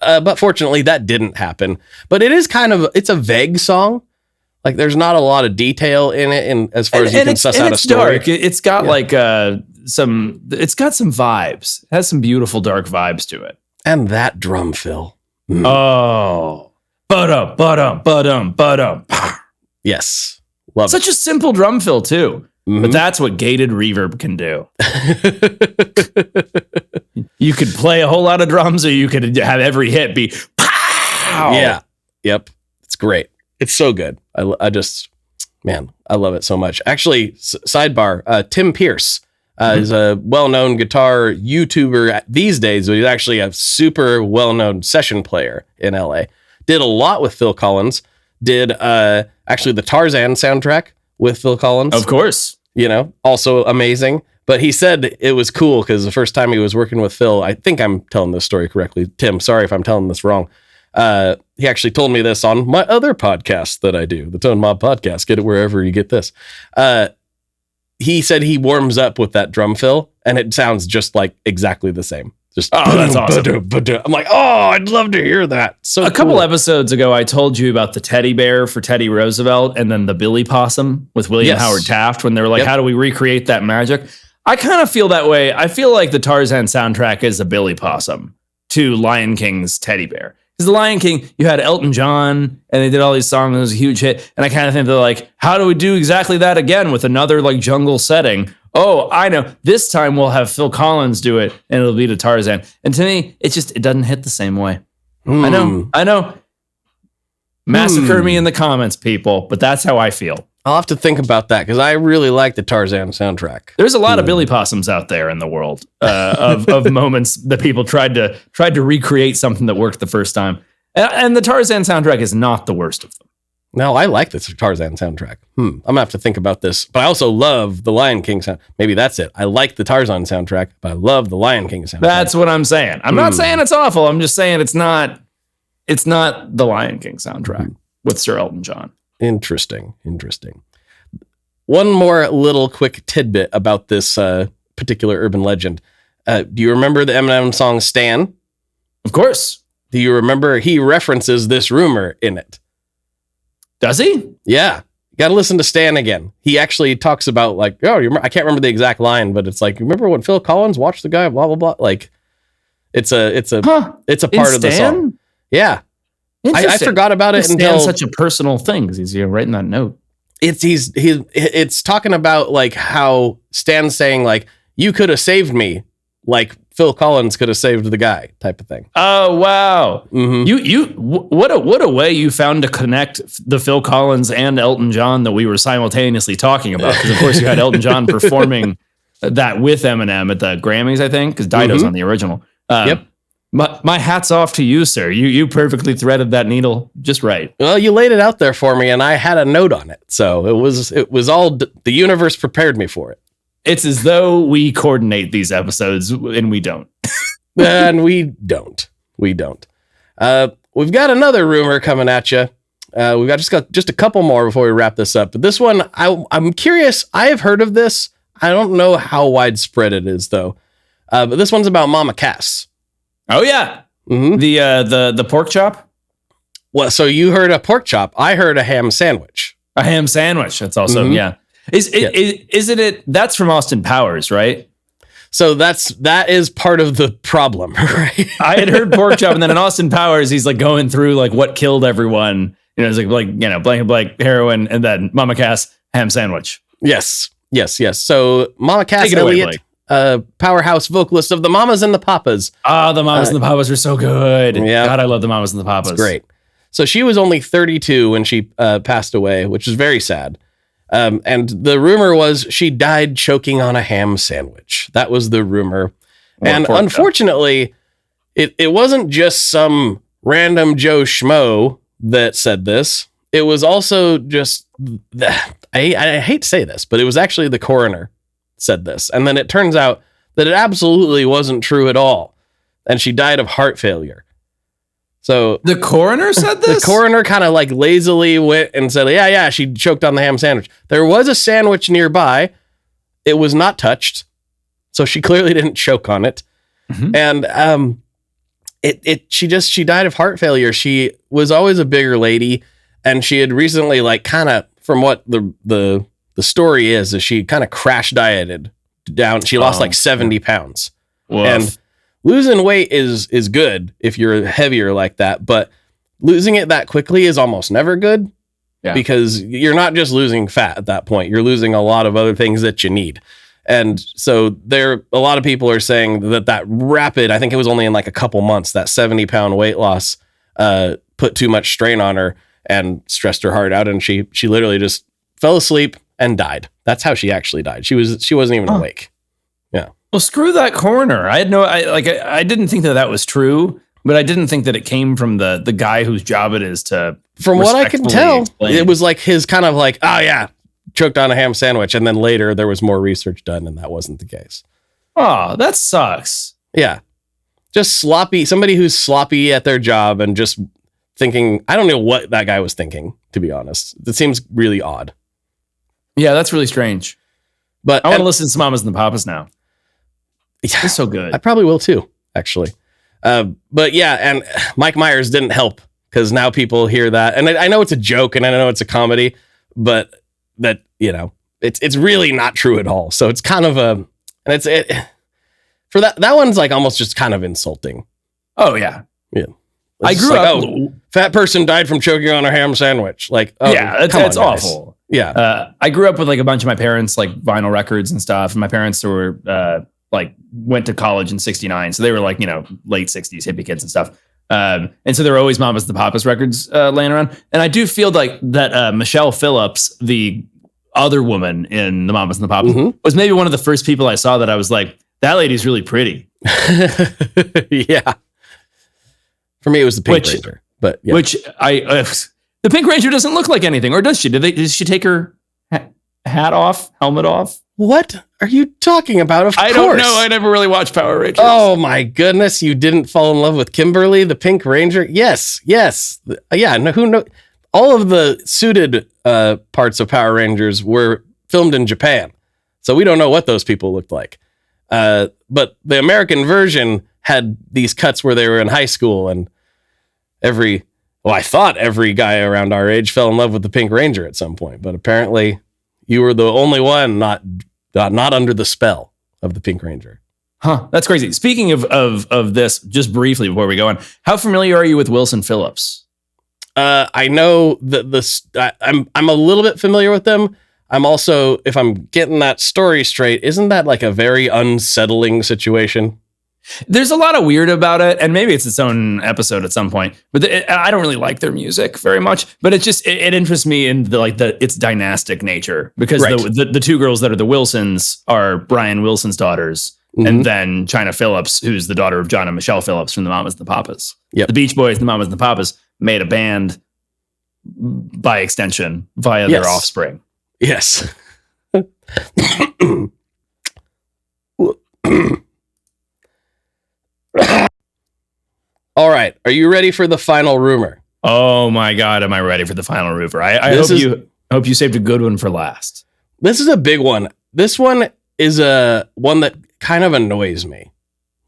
But fortunately, that didn't happen. But it is it's a vague song. Like, there's not a lot of detail in it, and as far as you can suss out a story. Dark. It's got it's got some vibes. It has some beautiful dark vibes to it. And that drum fill. Oh. Ba-dum. Yes. Love Such a simple drum fill, too. But that's what gated reverb can do. You could play a whole lot of drums, or you could have every hit be pow. Yeah. Yep. It's great. It's so good. I love it so much. Actually, sidebar, Tim Pierce is a well-known guitar YouTuber these days, but he's actually a super well-known session player in LA. Did a lot with Phil Collins. Did actually the Tarzan soundtrack with Phil Collins. Of course. Also amazing. But he said it was cool because the first time he was working with Phil, I think I'm telling this story correctly. Tim, sorry if I'm telling this wrong. He actually told me this on my other podcast that I do, the Tone Mob podcast. Get it wherever you get this. He said he warms up with that drum fill, and it sounds just like exactly the same. Just that's awesome. I'm like, I'd love to hear that. So a couple episodes ago, I told you about the teddy bear for Teddy Roosevelt, and then the Billy Possum with William Howard Taft when they were like, how do we recreate that magic? I kind of feel that way. I feel like the Tarzan soundtrack is a Billy Possum to Lion King's teddy bear. Because the Lion King, you had Elton John, and they did all these songs, and it was a huge hit. And I kind of think they're like, how do we do exactly that again with another like jungle setting? Oh, I know. This time we'll have Phil Collins do it, and it'll be to Tarzan. And to me, it doesn't hit the same way. I know. Massacre me in the comments, people, but that's how I feel. I'll have to think about that because I really like the Tarzan soundtrack. There's a lot of Billy Possums out there in the world of moments that people tried to recreate something that worked the first time. And the Tarzan soundtrack is not the worst of them. No, I like the Tarzan soundtrack. I'm gonna have to think about this. But I also love the Lion King sound. Maybe that's it. I like the Tarzan soundtrack, but I love the Lion King soundtrack. That's what I'm saying. I'm not saying it's awful. I'm just saying it's not the Lion King soundtrack with Sir Elton John. Interesting. One more little quick tidbit about this particular urban legend. Do you remember the Eminem song Stan? Of course. Do you remember he references this rumor in it? Does he? Yeah. You got to listen to Stan again. He actually talks about like, I can't remember the exact line, but it's like, remember when Phil Collins watched the guy, blah, blah, blah. Like it's a part of the song. Yeah. I forgot about it until such a personal thing because he's writing that note. It's talking about like how Stan's saying like, you could have saved me, like Phil Collins could have saved the guy, type of thing. Oh wow! What a way you found to connect the Phil Collins and Elton John that we were simultaneously talking about. Because of course you had Elton John performing that with Eminem at the Grammys, I think, because Dido's on the original. Yep. My hat's off to you, sir. You perfectly threaded that needle just right. Well, you laid it out there for me, and I had a note on it, so it was all the universe prepared me for it. It's as though we coordinate these episodes, and we don't. And we don't. We've got another rumor coming at you. We've got just a couple more before we wrap this up. But this one, I'm curious. I have heard of this. I don't know how widespread it is, though. But this one's about Mama Cass. Oh yeah, the pork chop. Well, so you heard a pork chop. I heard a ham sandwich. A ham sandwich. That's also yeah. Isn't it? That's from Austin Powers, right? So that is part of the problem, right? I had heard pork chop, and then in Austin Powers, he's like going through like what killed everyone. It's blank heroin, and then Mama Cass ham sandwich. Yes. So Mama Cass Elliott. Powerhouse vocalist of the Mamas and the Papas. The Mamas and the Papas are so good. Yeah. God, I love the Mamas and the Papas. It's great. So she was only 32 when she passed away, which is very sad. And the rumor was she died choking on a ham sandwich. That was the rumor. And unfortunately, it wasn't just some random Joe Schmo that said this. It was also just, I hate to say this, but it was actually the coroner said this. And then it turns out that it absolutely wasn't true at all. And she died of heart failure. So the coroner said this? The coroner kind of like lazily went and said, yeah, she choked on the ham sandwich. There was a sandwich nearby. It was not touched. So she clearly didn't choke on it. Mm-hmm. And she died of heart failure. She was always a bigger lady, and she had recently, like, kind of, from what the story is she kind of crash dieted down. She lost like 70 pounds. Woof. And losing weight is good if you're heavier like that, but losing it that quickly is almost never good. Yeah. Because you're not just losing fat at that point. You're losing a lot of other things that you need. And so a lot of people are saying that rapid, I think it was only in like a couple months, that 70-pound weight loss put too much strain on her and stressed her heart out. And she literally just fell asleep and died. That's how she actually died. She wasn't even awake. Yeah. Well, screw that coroner. I didn't think that was true, but I didn't think that it came from the guy whose job it is to. From what I can tell, it was like his kind of like, oh yeah, choked on a ham sandwich. And then later there was more research done and that wasn't the case. Oh, that sucks. Yeah. Just sloppy. Somebody who's sloppy at their job and just thinking, I don't know what that guy was thinking, to be honest. It seems really odd. Yeah, that's really strange. But I want to listen to Mamas and the Papas now. Yeah, it's so good. I probably will too, actually. But yeah, and Mike Myers didn't help because now people hear that. And I know it's a joke and I know it's a comedy, but that, it's really not true at all. So it's kind of for that one's like almost just kind of insulting. Oh yeah. Yeah. I grew up. Fat person died from choking on a ham sandwich. Like, yeah, that's awful. Yeah. I grew up with like a bunch of my parents, like vinyl records and stuff. And my parents were, went to college in 69. So they were like, late 60s hippie kids and stuff. And so there were always Mamas and the Papas records laying around. And I do feel like that Michelle Phillips, the other woman in the Mamas and the Papas, was maybe one of the first people I saw that I was like, that lady's really pretty. Yeah. For me, it was the Pink Ranger. But yeah. The Pink Ranger doesn't look like anything, or does she? Did she take her hat off, helmet off? What are you talking about? Of course. I don't know. I never really watched Power Rangers. Oh my goodness. You didn't fall in love with Kimberly, the Pink Ranger? Yes. Yeah. No, who knows? All of the suited parts of Power Rangers were filmed in Japan. So we don't know what those people looked like. But the American version had these cuts where they were in high school and I thought every guy around our age fell in love with the Pink Ranger at some point, but apparently you were the only one not under the spell of the Pink Ranger. Huh. That's crazy. Speaking of this, just briefly before we go on, how familiar are you with Wilson Phillips? I know that I'm a little bit familiar with them. I'm also, if I'm getting that story straight, isn't that like a very unsettling situation? There's a lot of weird about it, and maybe it's its own episode at some point. But I don't really like their music very much. But it interests me in its dynastic nature because the two girls that are the Wilsons are Brian Wilson's daughters, and then China Phillips, who's the daughter of John and Michelle Phillips from the Mamas and the Papas. Yep. The Beach Boys, the Mamas and the Papas made a band by extension via their offspring. Yes. All right. Are you ready for the final rumor? Oh my God. Am I ready for the final rumor? I hope you saved a good one for last. This is a big one. This one is one that kind of annoys me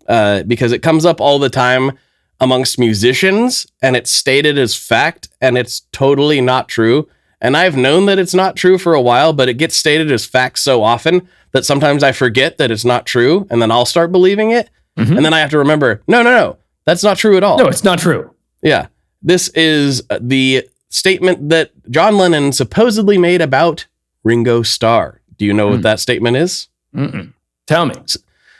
because it comes up all the time amongst musicians and it's stated as fact and it's totally not true. And I've known that it's not true for a while, but it gets stated as fact so often that sometimes I forget that it's not true and then I'll start believing it. Mm-hmm. And then I have to remember, no, that's not true at all. No, it's not true. Yeah. This is the statement that John Lennon supposedly made about Ringo Starr. Do you know what that statement is? Mm-mm. Tell me.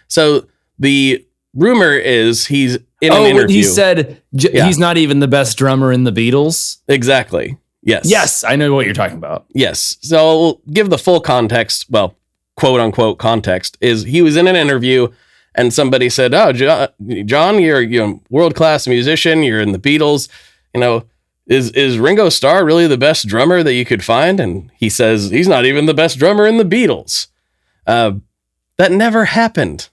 So the rumor is he's in an interview. He said he's not even the best drummer in the Beatles. Exactly. Yes. Yes, I know what you're talking about. Yes. So I'll give the full context. Well, quote unquote context is he was in an interview and somebody said, "Oh, John, you're a world-class musician. You're in the Beatles. is Ringo Starr really the best drummer that you could find? And he says he's not even the best drummer in the Beatles. That never happened.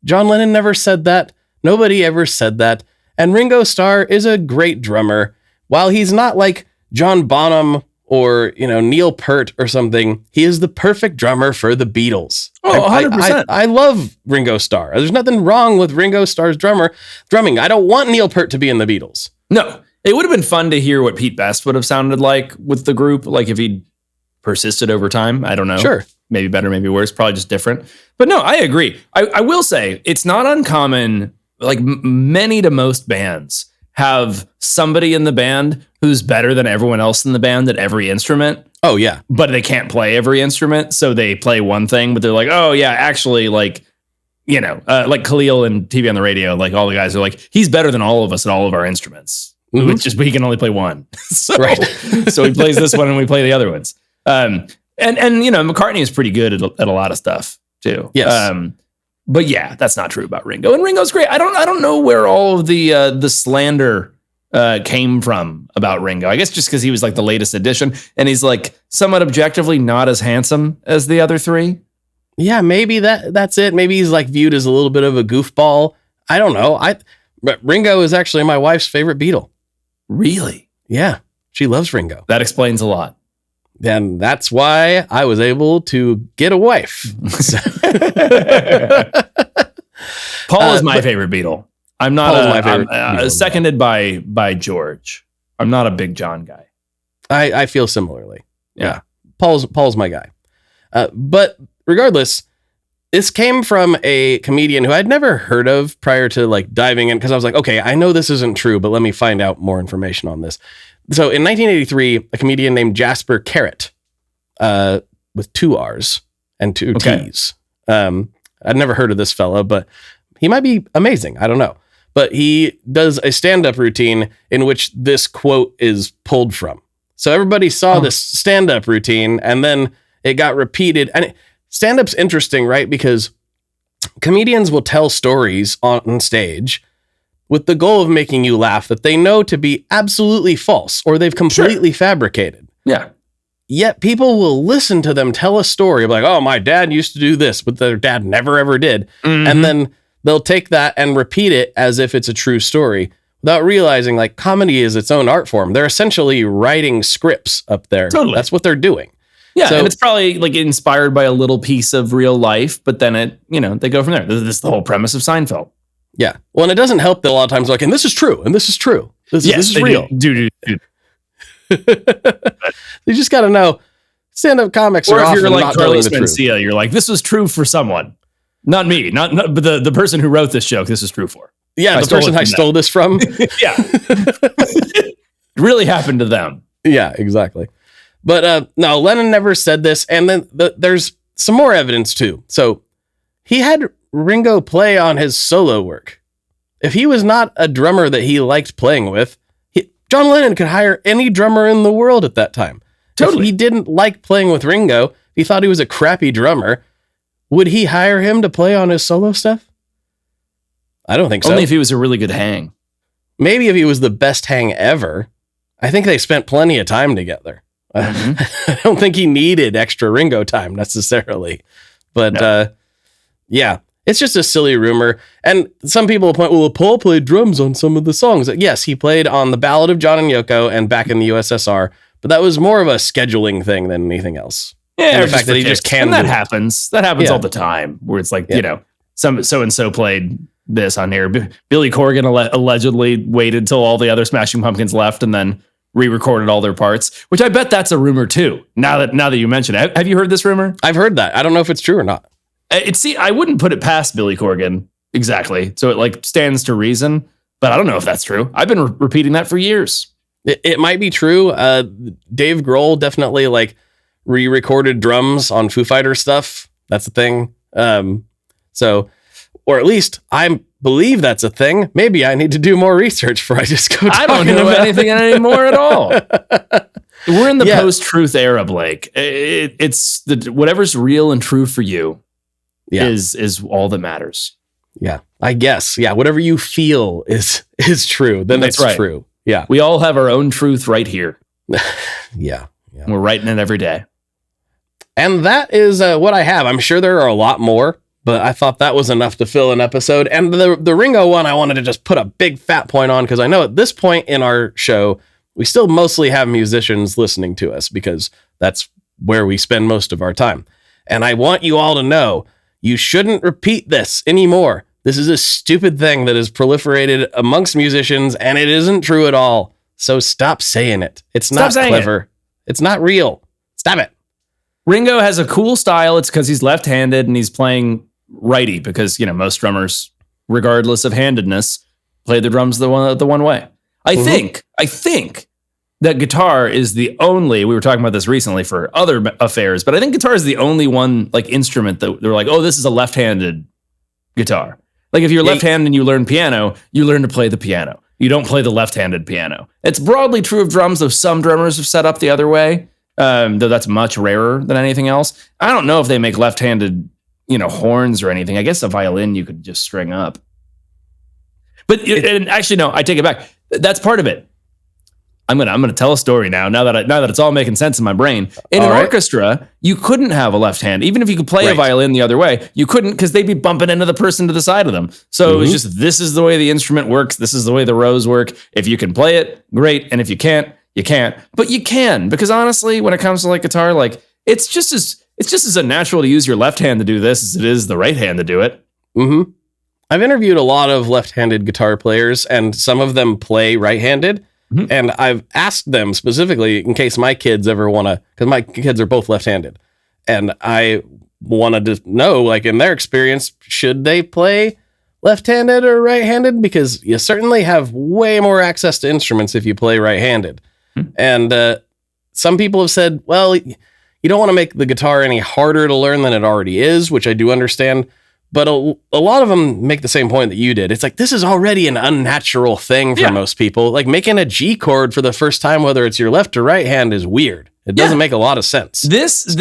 John Lennon never said that. Nobody ever said that. And Ringo Starr is a great drummer. While he's not like John Bonham or, Neil Peart or something, he is the perfect drummer for the Beatles. Oh, 100%. I love Ringo Starr. There's nothing wrong with Ringo Starr's drumming. I don't want Neil Peart to be in the Beatles. No, it would have been fun to hear what Pete Best would have sounded like with the group. Like if he'd persisted over time. I don't know. Sure. Maybe better, maybe worse, probably just different. But no, I agree. I will say it's not uncommon, like many to most bands have somebody in the band who's better than everyone else in the band at every instrument. Oh, yeah. But they can't play every instrument. So they play one thing, but they're like, oh, yeah, actually, like, like Khalil and TV on the Radio, like all the guys are like, he's better than all of us at all of our instruments. Mm-hmm. It's just, he can only play one. So, right. So he plays this one and we play the other ones. And McCartney is pretty good at a lot of stuff too. Yes. But yeah, that's not true about Ringo. And Ringo's great. I don't know where all of the slander came from about Ringo. I guess just because he was like the latest addition, and he's like somewhat objectively not as handsome as the other three. Yeah, maybe that's it. Maybe he's like viewed as a little bit of a goofball. I don't know. But Ringo is actually my wife's favorite Beatle. Really? Yeah, she loves Ringo. That explains a lot. And that's why I was able to get a wife. Paul is my favorite Beatle. I'm not. Paul's my favorite Beatle. Seconded by George. I'm not a big John guy. I feel similarly. Yeah. Paul's my guy. But regardless, this came from a comedian who I'd never heard of prior to like diving in, because I was like, okay, I know this isn't true, but let me find out more information on this. So in 1983, a comedian named Jasper Carrot, with 2 R's and 2 T's. I'd never heard of this fella, but he might be amazing. I don't know. But he does a stand-up routine in which this quote is pulled from. So everybody saw this stand-up routine, and then it got repeated. And stand-up's interesting, right? Because comedians will tell stories on stage with the goal of making you laugh that they know to be absolutely false, or they've completely fabricated. Yeah. Yet people will listen to them tell a story like, oh, my dad used to do this, but their dad never, ever did. Mm-hmm. And then they'll take that and repeat it as if it's a true story without realizing like comedy is its own art form. They're essentially writing scripts up there. Totally. That's what they're doing. Yeah. So, and it's probably like inspired by a little piece of real life, but then they go from there. This is the whole premise of Seinfeld. Yeah. Well, and it doesn't help that a lot of times like, and this is true. And this is true. This is real. Dude. You just got to know stand-up comics or are if often you're like not telling Carlos the truth. Mencia, you're like, this was true for someone. Not me, not but the person who wrote this joke, this is true for. Yeah, the person I stole this from. Yeah. It really happened to them. Yeah, exactly. But no, Lennon never said this. And then there's some more evidence too. So he had Ringo play on his solo work. If he was not a drummer that he liked playing with, John Lennon could hire any drummer in the world at that time. Totally. If he didn't like playing with Ringo, if he thought he was a crappy drummer, would he hire him to play on his solo stuff? I don't think so. Only if he was a really good hang. Maybe if he was the best hang ever. I think they spent plenty of time together. Mm-hmm. I don't think he needed extra Ringo time necessarily. But yeah, it's just a silly rumor. And some people will point, well, Paul played drums on some of the songs. Yes, he played on The Ballad of John and Yoko and Back in the USSR, but that was more of a scheduling thing than anything else. Yeah, and the fact that he just can't. And that happens. That happens all the time where it's like, some so-and-so played this on here. Billy Corgan allegedly waited till all the other Smashing Pumpkins left and then re-recorded all their parts, which I bet that's a rumor too. Now that you mention it, have you heard this rumor? I've heard that. I don't know if it's true or not. I wouldn't put it past Billy Corgan exactly. So it like stands to reason, but I don't know if that's true. I've been repeating that for years. It might be true. Dave Grohl definitely like re-recorded drums on Foo Fighters stuff. That's a thing. Or at least I believe that's a thing. Maybe I need to do more research before I just go. I don't know anything anymore at all. We're in the post-truth era, Blake. It's whatever's real and true for you is all that matters. Yeah, I guess. Yeah, whatever you feel is true. Then that's right. True. Yeah. We all have our own truth right here. Yeah. We're writing it every day. And that is what I have. I'm sure there are a lot more, but I thought that was enough to fill an episode. And the Ringo one, I wanted to just put a big fat point on, because I know at this point in our show, we still mostly have musicians listening to us, because that's where we spend most of our time. And I want you all to know, you shouldn't repeat this anymore. This is a stupid thing that has proliferated amongst musicians, and it isn't true at all. So stop saying it. It's not clever. It's not real. Stop it. Ringo has a cool style. It's because he's left-handed and he's playing righty, because, most drummers, regardless of handedness, play the drums the one way. I think that guitar is the only, we were talking about this recently for other affairs, but I think guitar is the only one instrument that they're like, oh, this is a left-handed guitar. Like if you're left-handed and you learn piano, you learn to play the piano. You don't play the left-handed piano. It's broadly true of drums, though some drummers have set up the other way, though that's much rarer than anything else. I don't know if they make left-handed, horns or anything. I guess a violin you could just string up. But and actually, no, I take it back. That's part of it. I'm gonna tell a story now that it's all making sense in my brain. In an orchestra, you couldn't have a left hand. Even if you could play a violin the other way, you couldn't, because they'd be bumping into the person to the side of them. So it was just, this is the way the instrument works. This is the way the rows work. If you can play it, great. And if you can't, you can't. But you can, because honestly, when it comes to guitar, it's just as unnatural to use your left hand to do this as it is the right hand to do it. Mm-hmm. I've interviewed a lot of left-handed guitar players, and some of them play right-handed. Mm-hmm. And I've asked them specifically, in case my kids ever want to, because my kids are both left-handed, and I wanted to know, in their experience, should they play left-handed or right-handed? Because you certainly have way more access to instruments if you play right-handed. Mm-hmm. And some people have said, well, you don't want to make the guitar any harder to learn than it already is, which I do understand. But a lot of them make the same point that you did. It's this is already an unnatural thing for most people. Making a G chord for the first time, whether it's your left or right hand, is weird. It doesn't make a lot of sense. This is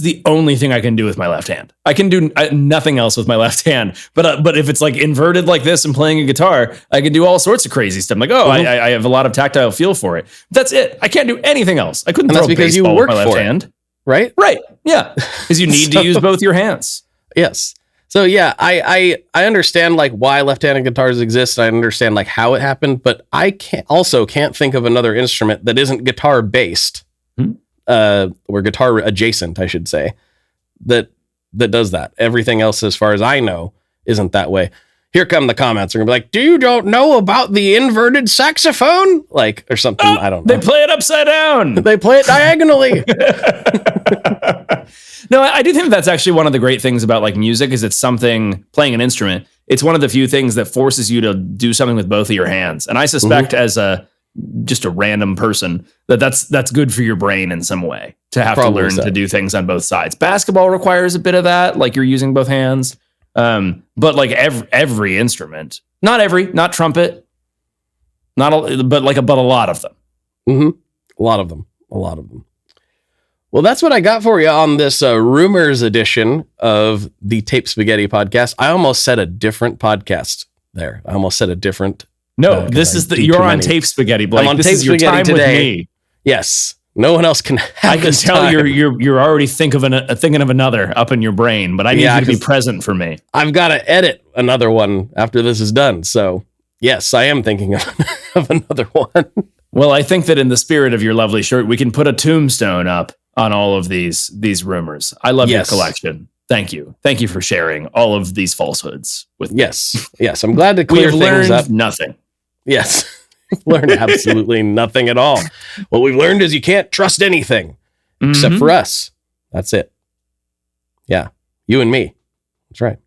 the only thing I can do with my left hand. I can do nothing else with my left hand. But if it's inverted like this and playing a guitar, I can do all sorts of crazy stuff. I have a lot of tactile feel for it. That's it. I can't do anything else. I couldn't throw a baseball with my left hand. Right? Right. Yeah. Because you need to use both your hands. Yes. So yeah, I understand why left-handed guitars exist. I understand how it happened, but I can't think of another instrument that isn't guitar based, or guitar adjacent, I should say, that does that. Everything else, as far as I know, isn't that way. Here come the comments. They're gonna be you don't know about the inverted saxophone, or something. I don't know. They play it upside down. They play it diagonally. No, I do think that's actually one of the great things about music, is it's something, playing an instrument. It's one of the few things that forces you to do something with both of your hands. And I suspect as just a random person that's good for your brain in some way, to have to learn to do things on both sides. Basketball requires a bit of that, you're using both hands. But every instrument, not trumpet, but a lot of them. Mm-hmm. A lot of them. Well, that's what I got for you on this rumors edition of the Tape Spaghetti podcast. I almost said a different podcast there. I almost said a different. No, this is you're on Tape Spaghetti, Blake. I'm on this Tape is your Spaghetti time today. With me. Yes. No one else can have I can this tell time. you're already thinking of another up in your brain, but I need you to be present for me. I've got to edit another one after this is done. So yes, I am thinking of another one. Well, I think that in the spirit of your lovely shirt, we can put a tombstone up on all of these rumors. I love your collection. Thank you. Thank you for sharing all of these falsehoods with me. Yes. I'm glad to clear things up. Nothing. Yes. Learned absolutely nothing at all. What we've learned is you can't trust anything except for us. That's it. Yeah. You and me. That's right.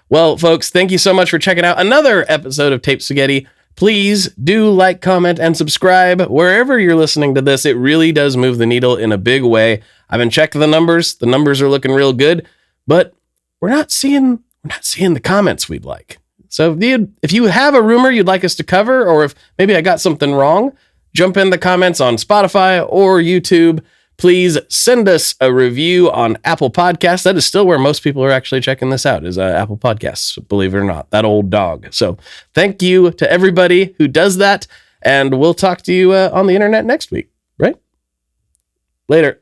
Well, folks, thank you so much for checking out another episode of Tape Spaghetti. Please do like, comment, and subscribe wherever you're listening to this. It really does move the needle in a big way. I've been checking the numbers. The numbers are looking real good, but we're not seeing the comments we'd like. So if you have a rumor you'd like us to cover, or if maybe I got something wrong, jump in the comments on Spotify or YouTube. Please send us a review on Apple Podcasts. That is still where most people are actually checking this out, is Apple Podcasts, believe it or not, that old dog. So thank you to everybody who does that. And we'll talk to you on the internet next week, right? Later.